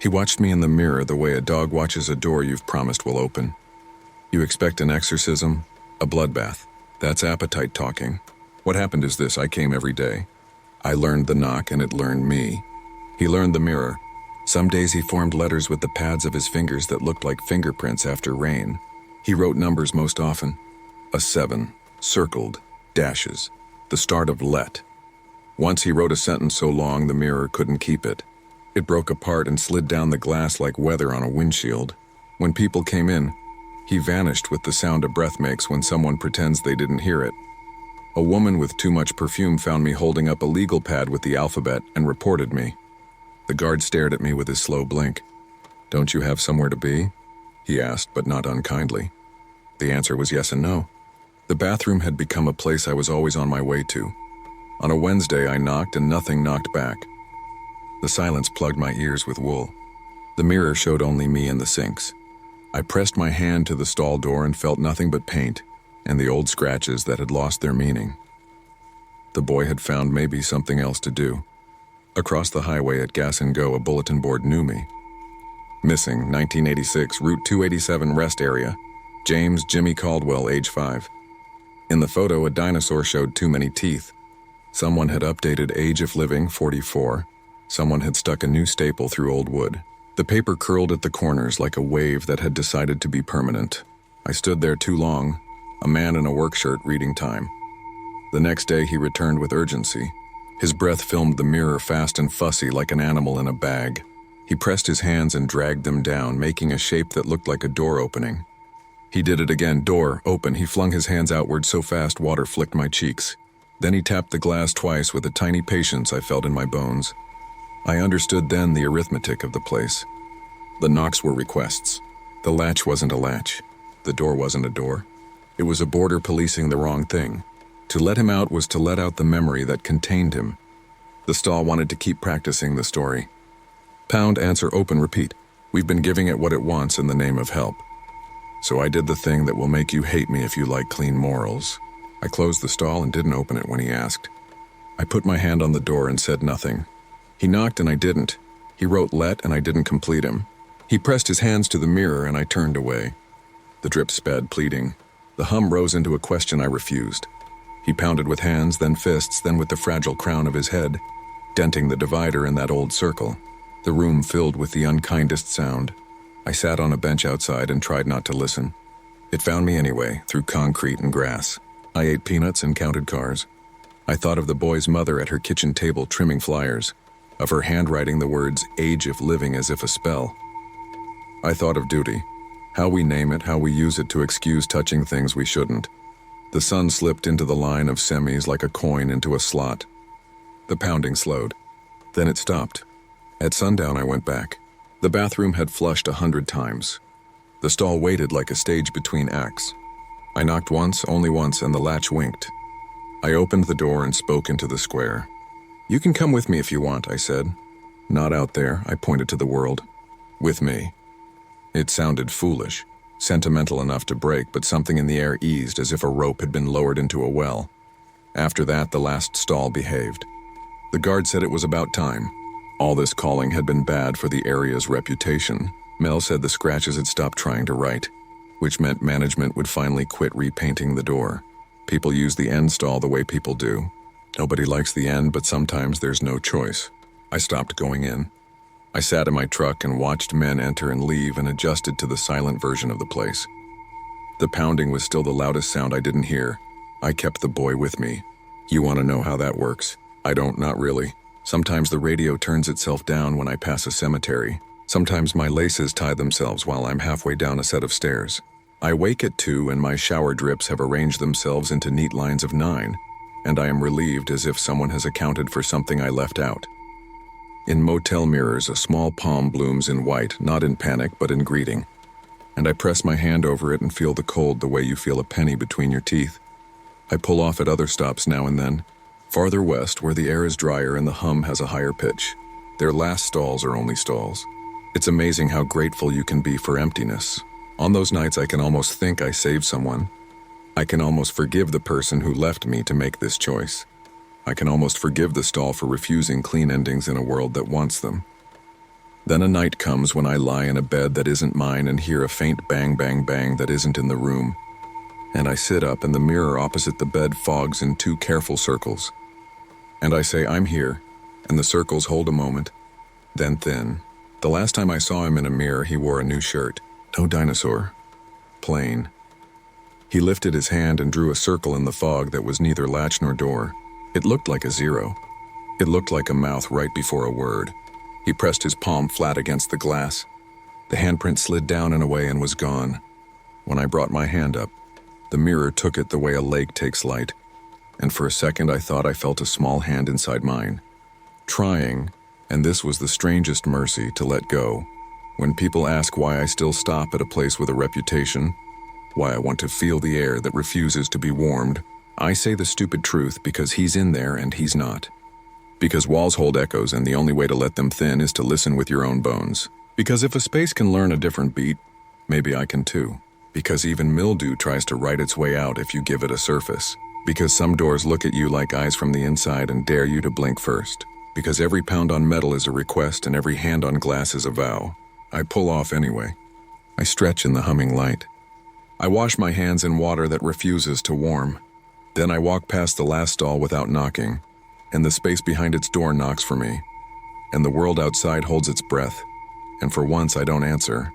He watched me in the mirror the way a dog watches a door you've promised will open. You expect an exorcism, a bloodbath. That's appetite talking. What happened is this: I came every day. I learned the knock and it learned me. He learned the mirror. Some days he formed letters with the pads of his fingers that looked like fingerprints after rain. He wrote numbers most often. A 7, circled, dashes, the start of let. Once he wrote a sentence so long the mirror couldn't keep it. It broke apart and slid down the glass like weather on a windshield. When people came in, he vanished with the sound a breath makes when someone pretends they didn't hear it. A woman with too much perfume found me holding up a legal pad with the alphabet and reported me. The guard stared at me with his slow blink. "Don't you have somewhere to be?" he asked, but not unkindly. The answer was yes and no. The bathroom had become a place I was always on my way to. On a Wednesday, I knocked and nothing knocked back. The silence plugged my ears with wool. The mirror showed only me and the sinks. I pressed my hand to the stall door and felt nothing but paint and the old scratches that had lost their meaning. The boy had found maybe something else to do. Across the highway at Gas and Go, a bulletin board knew me. Missing, 1986, Route 287 rest area. James Jimmy Caldwell, age 5. In the photo, a dinosaur showed too many teeth. Someone had updated age of living, 44. Someone had stuck a new staple through old wood. The paper curled at the corners like a wave that had decided to be permanent. I stood there too long, a man in a work shirt reading time. The next day he returned with urgency. His breath filmed the mirror fast and fussy like an animal in a bag. He pressed his hands and dragged them down, making a shape that looked like a door opening. He did it again. Door, open. He flung his hands outward so fast water flicked my cheeks. Then he tapped the glass twice with a tiny patience I felt in my bones. I understood then the arithmetic of the place. The knocks were requests. The latch wasn't a latch. The door wasn't a door. It was a border policing the wrong thing. To let him out was to let out the memory that contained him. The stall wanted to keep practicing the story. Pound, answer, open, repeat. We've been giving it what it wants in the name of help. So I did the thing that will make you hate me if you like clean morals. I closed the stall and didn't open it when he asked. I put my hand on the door and said nothing. He knocked and I didn't. He wrote let and I didn't complete him. He pressed his hands to the mirror and I turned away. The drip sped, pleading. The hum rose into a question I refused. He pounded with hands, then fists, then with the fragile crown of his head, denting the divider in that old circle. The room filled with the unkindest sound. I sat on a bench outside and tried not to listen. It found me anyway, through concrete and grass. I ate peanuts and counted cars. I thought of the boy's mother at her kitchen table trimming flyers, of her handwriting the words age of living as if a spell. I thought of duty, how we name it, how we use it to excuse touching things we shouldn't. The sun slipped into the line of semis like a coin into a slot. The pounding slowed. Then it stopped. At sundown I went back. The bathroom had flushed 100 times. The stall waited like a stage between acts. I knocked once, only once, and the latch winked. I opened the door and spoke into the square. You can come with me if you want, I said. Not out there, I pointed to the world. With me. It sounded foolish, sentimental enough to break, but something in the air eased as if a rope had been lowered into a well. After that, the last stall behaved. The guard said it was about time. All this calling had been bad for the area's reputation. Mel said the scratches had stopped trying to write, which meant management would finally quit repainting the door. People use the end stall the way people do. Nobody likes the end, but sometimes there's no choice. I stopped going in. I sat in my truck and watched men enter and leave and adjusted to the silent version of the place. The pounding was still the loudest sound I didn't hear. I kept the boy with me. You want to know how that works? I don't, not really. Sometimes the radio turns itself down when I pass a cemetery. Sometimes my laces tie themselves while I'm halfway down a set of stairs. I wake at 2 and my shower drips have arranged themselves into neat lines of 9, and I am relieved as if someone has accounted for something I left out. In motel mirrors, a small palm blooms in white, not in panic, but in greeting. And I press my hand over it and feel the cold the way you feel a penny between your teeth. I pull off at other stops now and then. Farther west, where the air is drier and the hum has a higher pitch. Their last stalls are only stalls. It's amazing how grateful you can be for emptiness. On those nights I can almost think I saved someone. I can almost forgive the person who left me to make this choice. I can almost forgive the stall for refusing clean endings in a world that wants them. Then a night comes when I lie in a bed that isn't mine and hear a faint bang, bang, bang that isn't in the room. And I sit up and the mirror opposite the bed fogs in 2 careful circles. And I say, I'm here, and the circles hold a moment, then thin. The last time I saw him in a mirror, he wore a new shirt. No dinosaur. Plain. He lifted his hand and drew a circle in the fog that was neither latch nor door. It looked like a 0. It looked like a mouth right before a word. He pressed his palm flat against the glass. The handprint slid down and away and was gone. When I brought my hand up, the mirror took it the way a lake takes light, and for a second I thought I felt a small hand inside mine, trying, and this was the strangest mercy, to let go. When people ask why I still stop at a place with a reputation, why I want to feel the air that refuses to be warmed, I say the stupid truth because he's in there and he's not. Because walls hold echoes and the only way to let them thin is to listen with your own bones. Because if a space can learn a different beat, maybe I can too. Because even mildew tries to write its way out if you give it a surface. Because some doors look at you like eyes from the inside and dare you to blink first. Because every pound on metal is a request and every hand on glass is a vow. I pull off anyway. I stretch in the humming light. I wash my hands in water that refuses to warm. Then I walk past the last stall without knocking, and the space behind its door knocks for me, and the world outside holds its breath, and for once I don't answer.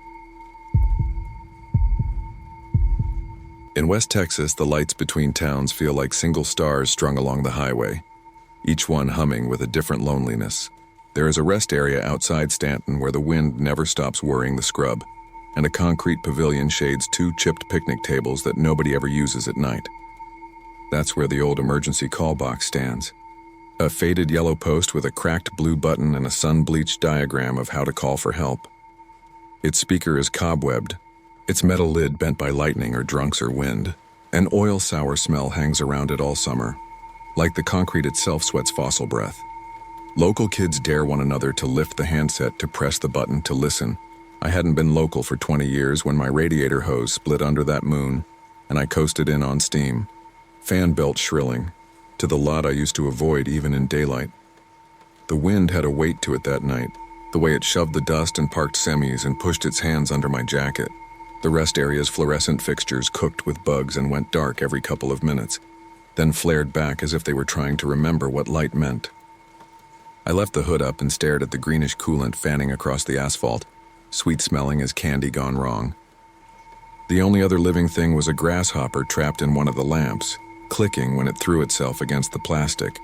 In West Texas, the lights between towns feel like single stars strung along the highway, each one humming with a different loneliness. There is a rest area outside Stanton where the wind never stops worrying the scrub, and a concrete pavilion shades 2 chipped picnic tables that nobody ever uses at night. That's where the old emergency call box stands. A faded yellow post with a cracked blue button and a sun-bleached diagram of how to call for help. Its speaker is cobwebbed, its metal lid bent by lightning or drunks or wind. An oil-sour smell hangs around it all summer, like the concrete itself sweats fossil breath. Local kids dare one another to lift the handset to press the button to listen. I hadn't been local for 20 years when my radiator hose split under that moon, and I coasted in on steam, fan belt shrilling, to the lot I used to avoid even in daylight. The wind had a weight to it that night, the way it shoved the dust and parked semis and pushed its hands under my jacket. The rest area's fluorescent fixtures cooked with bugs and went dark every couple of minutes, then flared back as if they were trying to remember what light meant. I left the hood up and stared at the greenish coolant fanning across the asphalt, sweet-smelling as candy gone wrong. The only other living thing was a grasshopper trapped in one of the lamps, clicking when it threw itself against the plastic.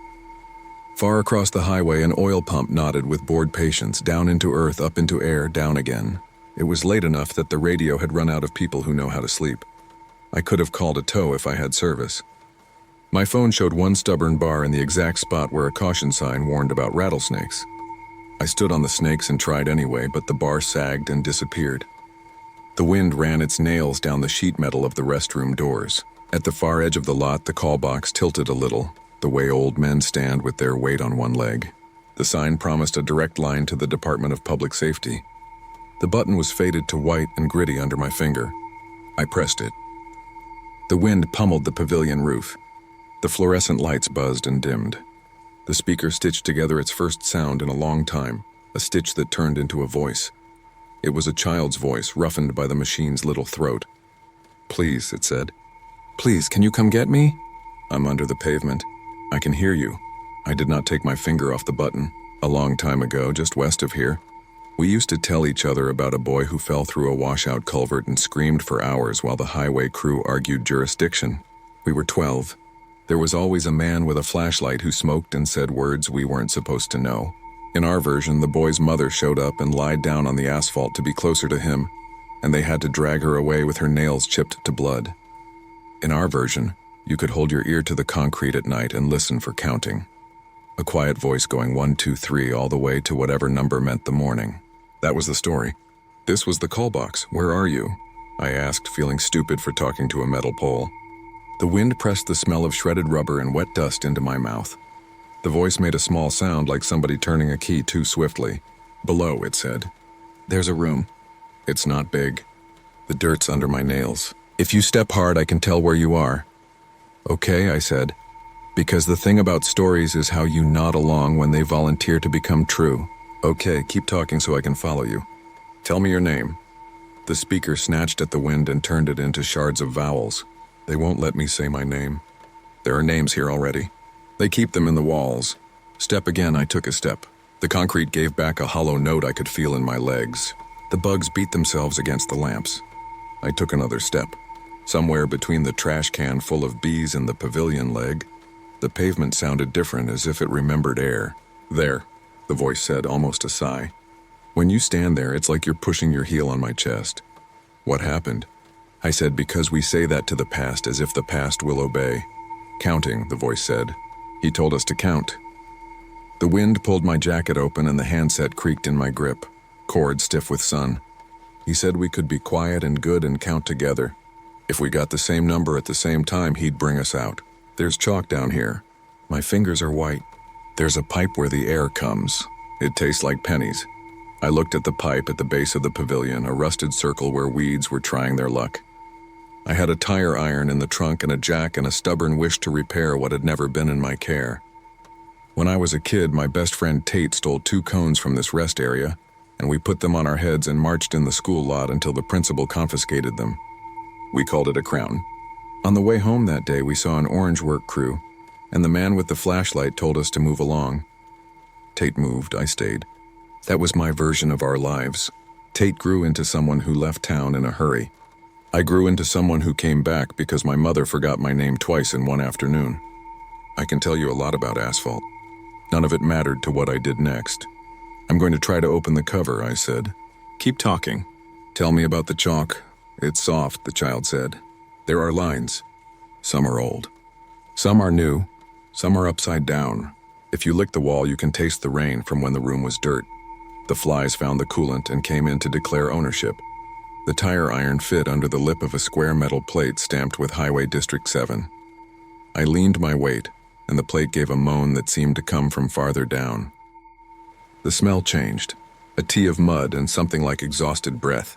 Far across the highway, an oil pump nodded with bored patience, down into earth, up into air, down again. It was late enough that the radio had run out of people who know how to sleep. I could have called a tow if I had service. My phone showed one stubborn bar in the exact spot where a caution sign warned about rattlesnakes. I stood on the snakes and tried anyway, but the bar sagged and disappeared. The wind ran its nails down the sheet metal of the restroom doors. At the far edge of the lot, the call box tilted a little, the way old men stand with their weight on one leg. The sign promised a direct line to the Department of Public Safety. The button was faded to white and gritty under my finger. I pressed it. The wind pummeled the pavilion roof. The fluorescent lights buzzed and dimmed. The speaker stitched together its first sound in a long time, a stitch that turned into a voice. It was a child's voice, roughened by the machine's little throat. "Please," it said. "Please, can you come get me?" "I'm under the pavement. I can hear you." I did not take my finger off the button. A long time ago, just west of here, we used to tell each other about a boy who fell through a washout culvert and screamed for hours while the highway crew argued jurisdiction. We were 12. There was always a man with a flashlight who smoked and said words we weren't supposed to know. In our version, the boy's mother showed up and lied down on the asphalt to be closer to him, and they had to drag her away with her nails chipped to blood. In our version, you could hold your ear to the concrete at night and listen for counting. A quiet voice going 1, 2, 3 all the way to whatever number meant the morning. That was the story. This was the call box. "Where are you?" I asked, feeling stupid for talking to a metal pole. The wind pressed the smell of shredded rubber and wet dust into my mouth. The voice made a small sound like somebody turning a key too swiftly. "Below," it said. "There's a room. It's not big. The dirt's under my nails. If you step hard, I can tell where you are." "Okay," I said, because the thing about stories is how you nod along when they volunteer to become true. "Okay, keep talking so I can follow you. Tell me your name." The speaker snatched at the wind and turned it into shards of vowels. "They won't let me say my name. There are names here already. They keep them in the walls." Step again, I took a step. The concrete gave back a hollow note I could feel in my legs. The bugs beat themselves against the lamps. I took another step. Somewhere between the trash can full of bees and the pavilion leg, the pavement sounded different, as if it remembered air. "There," the voice said, almost a sigh. "When you stand there, it's like you're pushing your heel on my chest." "What happened?" I said, because we say that to the past as if the past will obey. "Counting," the voice said. "He told us to count." The wind pulled my jacket open and the handset creaked in my grip, cord stiff with sun. He said we could be quiet and good and count together. If we got the same number at the same time, he'd bring us out. "There's chalk down here." My fingers are white. "There's a pipe where the air comes. It tastes like pennies." I looked at the pipe at the base of the pavilion, a rusted circle where weeds were trying their luck. I had a tire iron in the trunk and a jack and a stubborn wish to repair what had never been in my care. When I was a kid, my best friend Tate stole 2 cones from this rest area, and we put them on our heads and marched in the school lot until the principal confiscated them. We called it a crown. On the way home that day, we saw an orange work crew, and the man with the flashlight told us to move along. Tate moved, I stayed. That was my version of our lives. Tate grew into someone who left town in a hurry. I grew into someone who came back because my mother forgot my name twice in one afternoon. I can tell you a lot about asphalt. None of it mattered to what I did next. "I'm going to try to open the cover," I said. "Keep talking. Tell me about the chalk." "It's soft," the child said. "There are lines. Some are old. Some are new. Some are upside down. If you lick the wall, you can taste the rain from when the room was dirt. The flies found the coolant and came in to declare ownership. The tire iron fit under the lip of a square metal plate stamped with Highway District 7. I leaned my weight, and the plate gave a moan that seemed to come from farther down. The smell changed, a tea of mud and something like exhausted breath.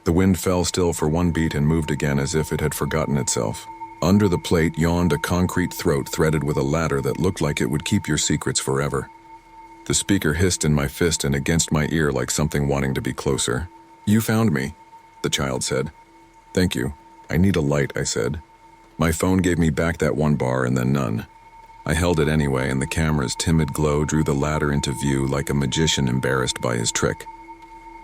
The wind fell still for one beat and moved again as if it had forgotten itself. Under the plate yawned a concrete throat threaded with a ladder that looked like it would keep your secrets forever. The speaker hissed in my fist and against my ear like something wanting to be closer. "You found me," the child said. "Thank you. I need a light," I said. My phone gave me back that one bar and then none. I held it anyway, and the camera's timid glow drew the ladder into view like a magician embarrassed by his trick.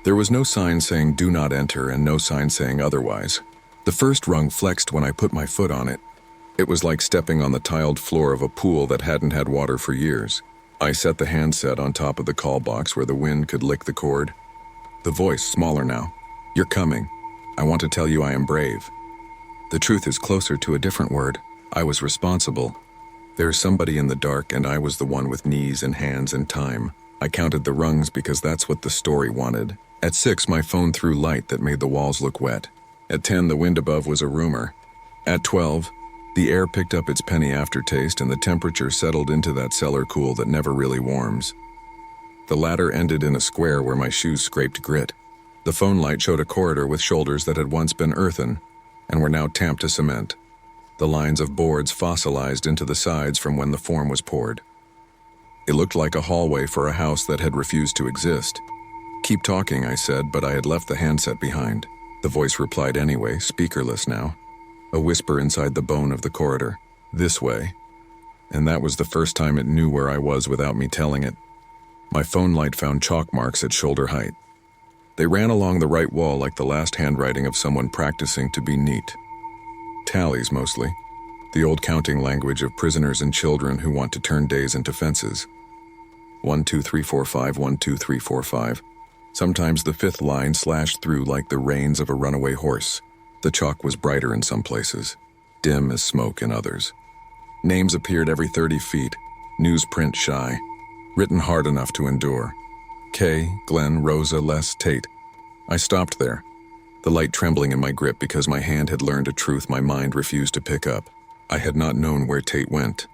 There was no sign saying "do not enter" and no sign saying otherwise. The first rung flexed when I put my foot on it. It was like stepping on the tiled floor of a pool that hadn't had water for years. I set the handset on top of the call box where the wind could lick the cord. The voice, smaller now. "You're coming. I want to tell you I am brave." The truth is closer to a different word. I was responsible. There's somebody in the dark, and I was the one with knees and hands and time. I counted the rungs because that's what the story wanted. At 6, my phone threw light that made the walls look wet. At 10, the wind above was a rumor. At 12, the air picked up its penny aftertaste and the temperature settled into that cellar cool that never really warms. The ladder ended in a square where my shoes scraped grit. The phone light showed a corridor with shoulders that had once been earthen and were now tamped to cement. The lines of boards fossilized into the sides from when the form was poured. It looked like a hallway for a house that had refused to exist. "Keep talking," I said, but I had left the handset behind. The voice replied anyway, speakerless now. A whisper inside the bone of the corridor. "This way." And that was the first time it knew where I was without me telling it. My phone light found chalk marks at shoulder height. They ran along the right wall like the last handwriting of someone practicing to be neat. Tallies, mostly. The old counting language of prisoners and children who want to turn days into fences. 1, 2, 3, 4, 5, 1, 2, 3, 4, 5. Sometimes the fifth line slashed through like the reins of a runaway horse. The chalk was brighter in some places, dim as smoke in others. Names appeared every 30 feet, newsprint shy, written hard enough to endure. Kay, Glenn, Rosa, Les, Tate. I stopped there, the light trembling in my grip because my hand had learned a truth my mind refused to pick up. I had not known where Tate went.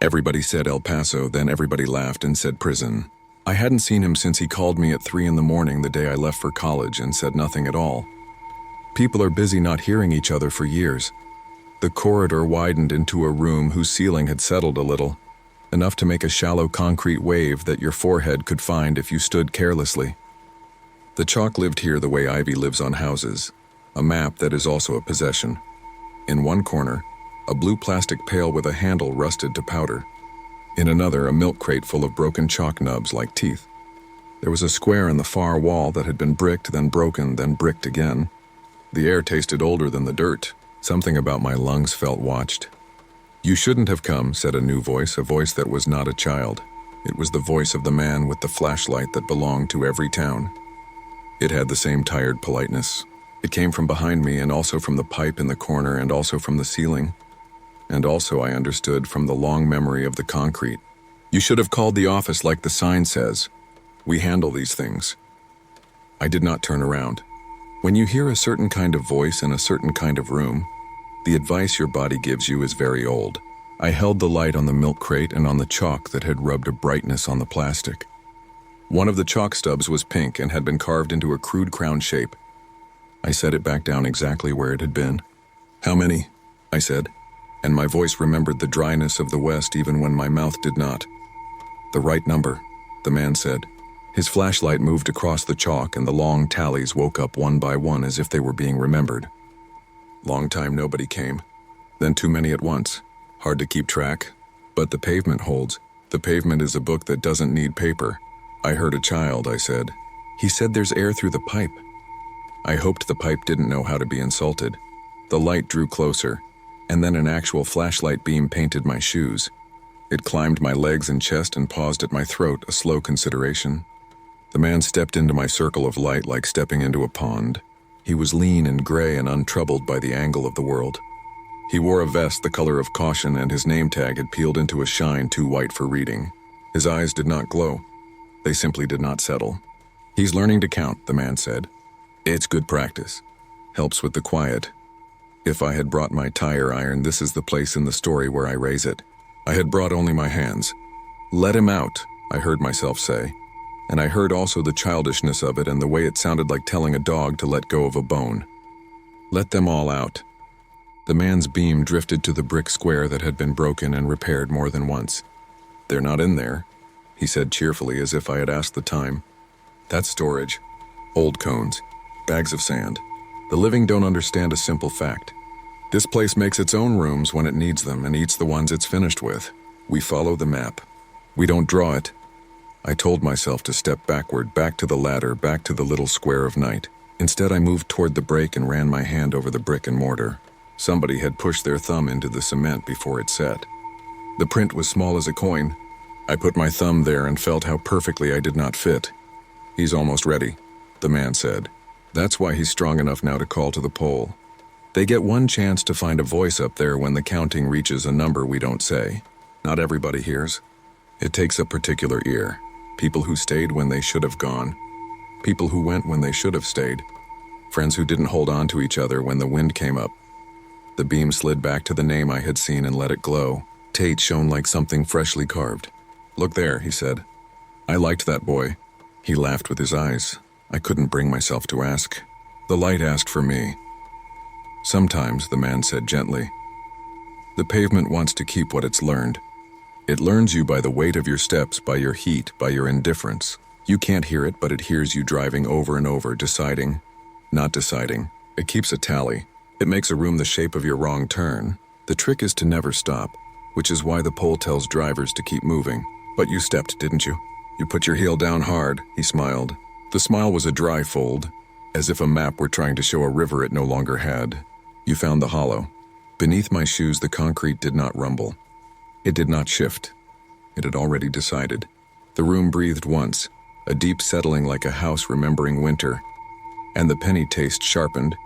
Everybody said El Paso, then everybody laughed and said prison. I hadn't seen him since he called me at 3 in the morning the day I left for college and said nothing at all. People are busy not hearing each other for years. The corridor widened into a room whose ceiling had settled a little, enough to make a shallow concrete wave that your forehead could find if you stood carelessly. The chalk lived here the way ivy lives on houses, a map that is also a possession. In one corner, a blue plastic pail with a handle rusted to powder. In another, a milk crate full of broken chalk nubs like teeth. There was a square in the far wall that had been bricked, then broken, then bricked again. The air tasted older than the dirt. Something about my lungs felt watched. "You shouldn't have come," said a new voice, a voice that was not a child. It was the voice of the man with the flashlight that belonged to every town. It had the same tired politeness. It came from behind me and also from the pipe in the corner and also from the ceiling. And also, I understood, from the long memory of the concrete. "You should have called the office like the sign says. We handle these things." I did not turn around. When you hear a certain kind of voice in a certain kind of room, the advice your body gives you is very old. I held the light on the milk crate and on the chalk that had rubbed a brightness on the plastic. One of the chalk stubs was pink and had been carved into a crude crown shape. I set it back down exactly where it had been. "How many?" I said, and my voice remembered the dryness of the West even when my mouth did not. "The right number," the man said. His flashlight moved across the chalk and the long tallies woke up one by one as if they were being remembered. Long time nobody came. Then too many at once. Hard to keep track. But the pavement holds. The pavement is a book that doesn't need paper. "I heard a child," I said. "He said there's air through the pipe." I hoped the pipe didn't know how to be insulted. The light drew closer, and then an actual flashlight beam painted my shoes. It climbed my legs and chest and paused at my throat, a slow consideration. The man stepped into my circle of light like stepping into a pond. He was lean and gray and untroubled by the angle of the world. He wore a vest the color of caution and his name tag had peeled into a shine too white for reading. His eyes did not glow. They simply did not settle. "He's learning to count," the man said. "It's good practice. Helps with the quiet. If I had brought my tire iron, this is the place in the story where I raise it. I had brought only my hands. Let him out," I heard myself say. And I heard also the childishness of it and the way it sounded like telling a dog to let go of a bone. Let them all out. The man's beam drifted to the brick square that had been broken and repaired more than once. "They're not in there," he said cheerfully as if I had asked the time. "That's storage. Old cones. Bags of sand. The living don't understand a simple fact. This place makes its own rooms when it needs them and eats the ones it's finished with. We follow the map. We don't draw it." I told myself to step backward, back to the ladder, back to the little square of night. Instead, I moved toward the break and ran my hand over the brick and mortar. Somebody had pushed their thumb into the cement before it set. The print was small as a coin. I put my thumb there and felt how perfectly I did not fit. "He's almost ready," the man said. "That's why he's strong enough now to call to the pole. They get one chance to find a voice up there when the counting reaches a number we don't say. Not everybody hears. It takes a particular ear. People who stayed when they should have gone. People who went when they should have stayed. Friends who didn't hold on to each other when the wind came up." The beam slid back to the name I had seen and let it glow. Tate shone like something freshly carved. "Look there," he said. "I liked that boy." He laughed with his eyes. I couldn't bring myself to ask. "The light asked for me." "Sometimes," the man said gently. "The pavement wants to keep what it's learned. It learns you by the weight of your steps, by your heat, by your indifference. You can't hear it, but it hears you driving over and over, deciding, not deciding. It keeps a tally. It makes a room the shape of your wrong turn. The trick is to never stop, which is why the pole tells drivers to keep moving. But you stepped, didn't you? You put your heel down hard," he smiled. The smile was a dry fold, as if a map were trying to show a river it no longer had. "You found the hollow." Beneath my shoes, the concrete did not rumble. It did not shift. It had already decided. The room breathed once, a deep settling like a house remembering winter, and the penny taste sharpened,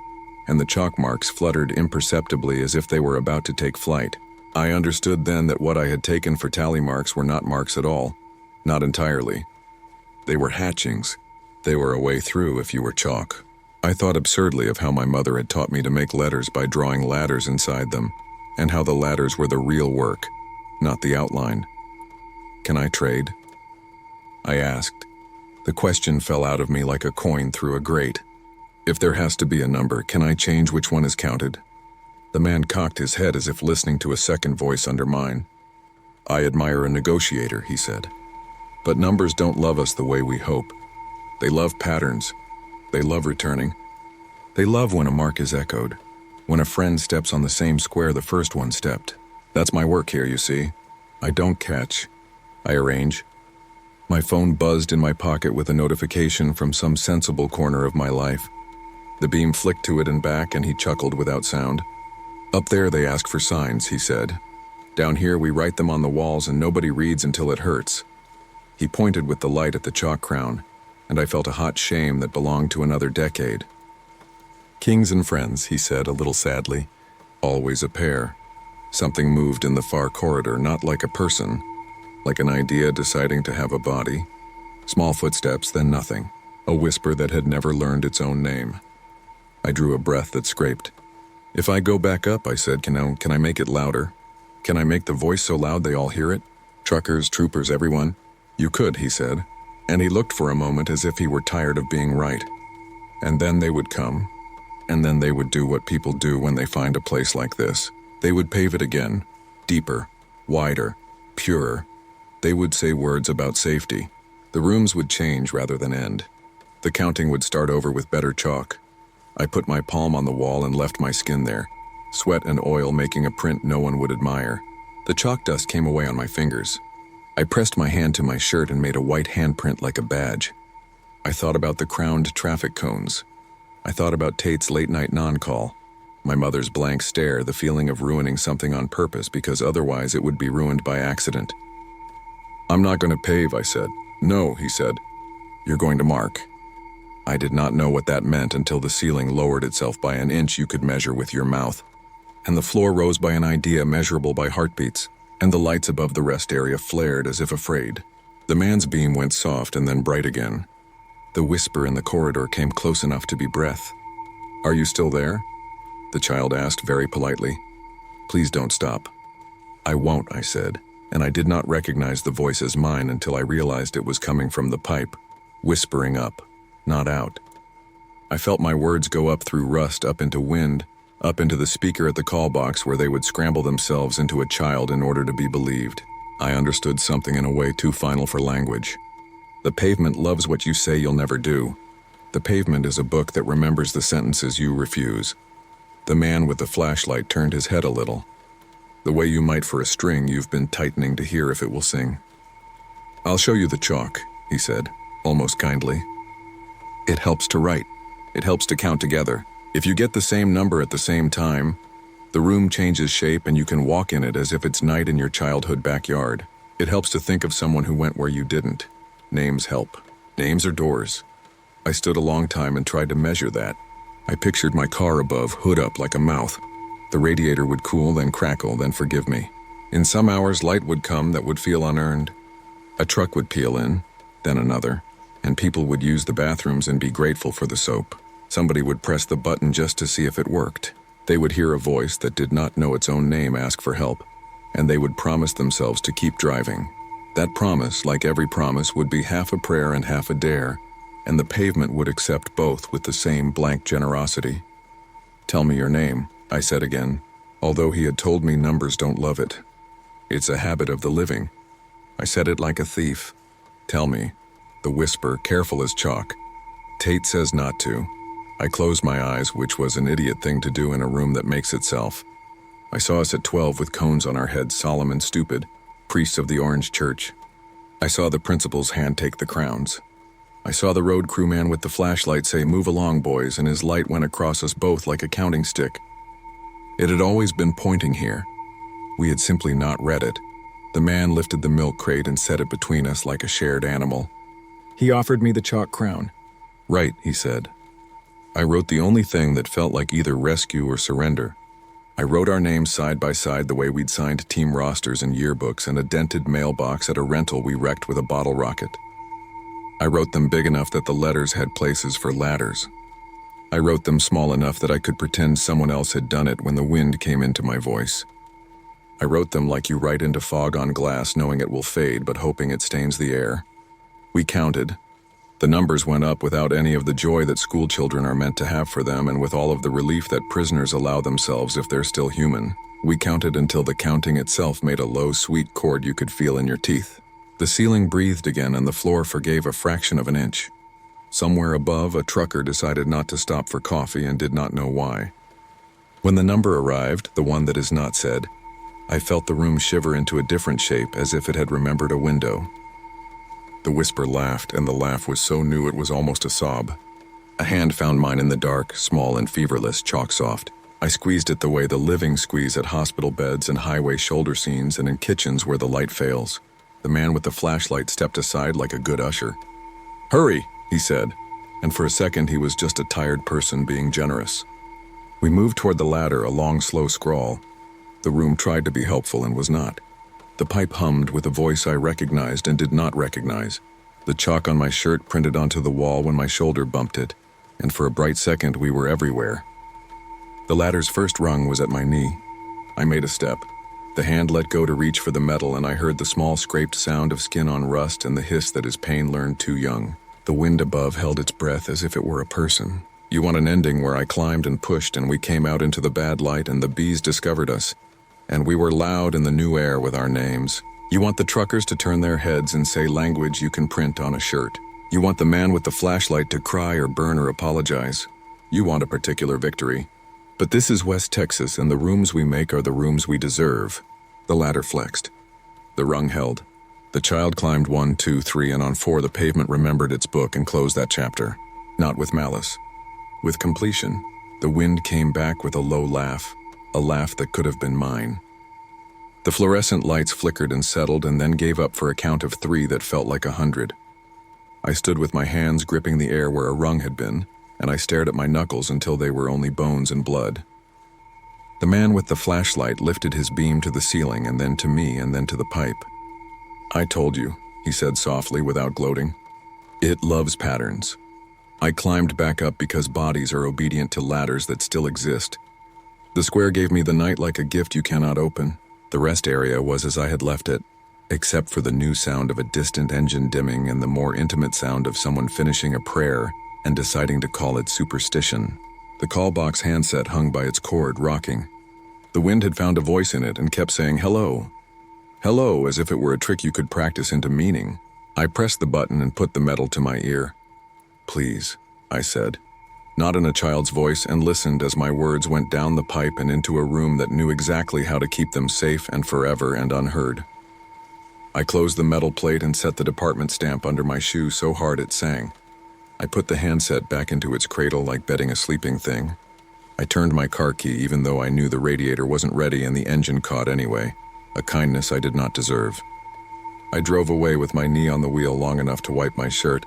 and the chalk marks fluttered imperceptibly as if they were about to take flight. I understood then that what I had taken for tally marks were not marks at all, not entirely. They were hatchings. They were a way through if you were chalk. I thought absurdly of how my mother had taught me to make letters by drawing ladders inside them, and how the ladders were the real work, not the outline. "Can I trade?" I asked. The question fell out of me like a coin through a grate. "If there has to be a number, can I change which one is counted?" The man cocked his head as if listening to a second voice under mine. "I admire a negotiator," he said. "But numbers don't love us the way we hope. They love patterns. They love returning. They love when a mark is echoed, when a friend steps on the same square the first one stepped. That's my work here, you see. I don't catch. I arrange." My phone buzzed in my pocket with a notification from some sensible corner of my life. The beam flicked to it and back, and he chuckled without sound. "Up there they ask for signs," he said. "Down here we write them on the walls and nobody reads until it hurts." He pointed with the light at the chalk crown, and I felt a hot shame that belonged to another decade. "Kings and friends," he said a little sadly. "Always a pair." Something moved in the far corridor, not like a person, like an idea deciding to have a body. Small footsteps, then nothing. A whisper that had never learned its own name. I drew a breath that scraped. "If I go back up," I said, can I make it louder? Can I make the voice so loud they all hear it? Truckers, troopers, everyone?" "You could," he said. And he looked for a moment as if he were tired of being right. "And then they would come. And then they would do what people do when they find a place like this. They would pave it again. Deeper. Wider. Purer. They would say words about safety. The rooms would change rather than end. The counting would start over with better chalk." I put my palm on the wall and left my skin there, sweat and oil making a print no one would admire. The chalk dust came away on my fingers. I pressed my hand to my shirt and made a white handprint like a badge. I thought about the crowned traffic cones. I thought about Tate's late-night non-call. My mother's blank stare, the feeling of ruining something on purpose because otherwise it would be ruined by accident. "I'm not going to pave," I said. "No," he said. "You're going to mark." I did not know what that meant until the ceiling lowered itself by an inch you could measure with your mouth, and the floor rose by an idea measurable by heartbeats, and the lights above the rest area flared as if afraid. The man's beam went soft and then bright again. The whisper in the corridor came close enough to be breath. "Are you still there?" the child asked very politely. "Please don't stop." "I won't," I said, and I did not recognize the voice as mine until I realized it was coming from the pipe, whispering up, not out. I felt my words go up through rust, up into wind, up into the speaker at the call box where they would scramble themselves into a child in order to be believed. I understood something in a way too final for language. The pavement loves what you say you'll never do. The pavement is a book that remembers the sentences you refuse. The man with the flashlight turned his head a little, the way you might for a string you've been tightening to hear if it will sing. "I'll show you the chalk," he said, almost kindly. "It helps to write. It helps to count together. If you get the same number at the same time, the room changes shape and you can walk in it as if it's night in your childhood backyard. It helps to think of someone who went where you didn't. Names help. Names are doors." I stood a long time and tried to measure that. I pictured my car above, hood up like a mouth. The radiator would cool, then crackle, then forgive me. In some hours, light would come that would feel unearned. A truck would peel in, then another, and people would use the bathrooms and be grateful for the soap. Somebody would press the button just to see if it worked. They would hear a voice that did not know its own name ask for help, and they would promise themselves to keep driving. That promise, like every promise, would be half a prayer and half a dare, and the pavement would accept both with the same blank generosity. "Tell me your name," I said again, although he had told me numbers don't love it. "It's a habit of the living." I said it like a thief. "Tell me." The whisper, careful as chalk. "Tate says not to." I closed my eyes, which was an idiot thing to do in a room that makes itself. I saw us at 12 with cones on our heads, solemn and stupid, priests of the Orange Church. I saw the principal's hand take the crowns. I saw the road crew man with the flashlight say, "Move along, boys," and his light went across us both like a counting stick. It had always been pointing here. We had simply not read it. The man lifted the milk crate and set it between us like a shared animal. He offered me the chalk crown. "Right," he said. I wrote the only thing that felt like either rescue or surrender. I wrote our names side by side the way we'd signed team rosters and yearbooks in a dented mailbox at a rental we wrecked with a bottle rocket. I wrote them big enough that the letters had places for ladders. I wrote them small enough that I could pretend someone else had done it when the wind came into my voice. I wrote them like you write into fog on glass, knowing it will fade but hoping it stains the air. We counted. The numbers went up without any of the joy that school children are meant to have for them, and with all of the relief that prisoners allow themselves if they're still human. We counted until the counting itself made a low, sweet chord you could feel in your teeth. The ceiling breathed again and the floor forgave a fraction of an inch. Somewhere above, a trucker decided not to stop for coffee and did not know why. When the number arrived, the one that is not said, I felt the room shiver into a different shape as if it had remembered a window. The whisper laughed, and the laugh was so new it was almost a sob. A hand found mine in the dark, small and feverless, chalk-soft. I squeezed it the way the living squeeze at hospital beds and highway shoulder scenes and in kitchens where the light fails. The man with the flashlight stepped aside like a good usher. "Hurry," he said, and for a second he was just a tired person being generous. We moved toward the ladder, a long, slow scrawl. The room tried to be helpful and was not. The pipe hummed with a voice I recognized and did not recognize. The chalk on my shirt printed onto the wall when my shoulder bumped it, and for a bright second we were everywhere. The ladder's first rung was at my knee. I made a step. The hand let go to reach for the metal, and I heard the small scraped sound of skin on rust and the hiss that is pain learned too young. The wind above held its breath as if it were a person. You want an ending where I climbed and pushed and we came out into the bad light and the bees discovered us, and we were loud in the new air with our names. You want the truckers to turn their heads and say language you can print on a shirt. You want the man with the flashlight to cry or burn or apologize. You want a particular victory. But this is West Texas, and the rooms we make are the rooms we deserve. The ladder flexed. The rung held. The child climbed 1, 2, 3, and on 4 the pavement remembered its book and closed that chapter. Not with malice. With completion. The wind came back with a low laugh, a laugh that could have been mine. The fluorescent lights flickered and settled and then gave up for a count of 3 that felt like 100. I stood with my hands gripping the air where a rung had been, and I stared at my knuckles until they were only bones and blood. The man with the flashlight lifted his beam to the ceiling and then to me and then to the pipe. "I told you," he said softly without gloating. It loves patterns. I climbed back up because bodies are obedient to ladders that still exist. The square gave me the night like a gift you cannot open. The rest area was as I had left it, except for the new sound of a distant engine dimming and the more intimate sound of someone finishing a prayer and deciding to call it superstition. The call box handset hung by its cord, rocking. The wind had found a voice in it and kept saying hello. Hello, as if it were a trick you could practice into meaning. I pressed the button and put the metal to my ear. Please, I said, not in a child's voice, and listened as my words went down the pipe and into a room that knew exactly how to keep them safe and forever and unheard. I closed the metal plate and set the department stamp under my shoe so hard it sang. I put the handset back into its cradle like bedding a sleeping thing. I turned my car key even though I knew the radiator wasn't ready and the engine caught anyway, a kindness I did not deserve. I drove away with my knee on the wheel long enough to wipe my shirt,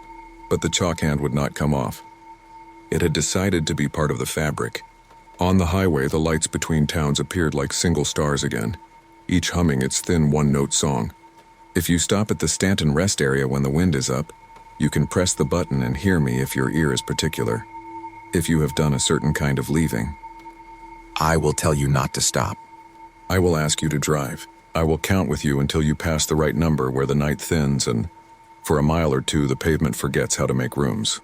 but the chalk hand would not come off. It had decided to be part of the fabric. On the highway, the lights between towns appeared like single stars again, each humming its thin one-note song. If you stop at the Stanton rest area when the wind is up, you can press the button and hear me if your ear is particular. If you have done a certain kind of leaving. I will tell you not to stop. I will ask you to drive. I will count with you until you pass the right number where the night thins and, for a mile or two, the pavement forgets how to make rooms.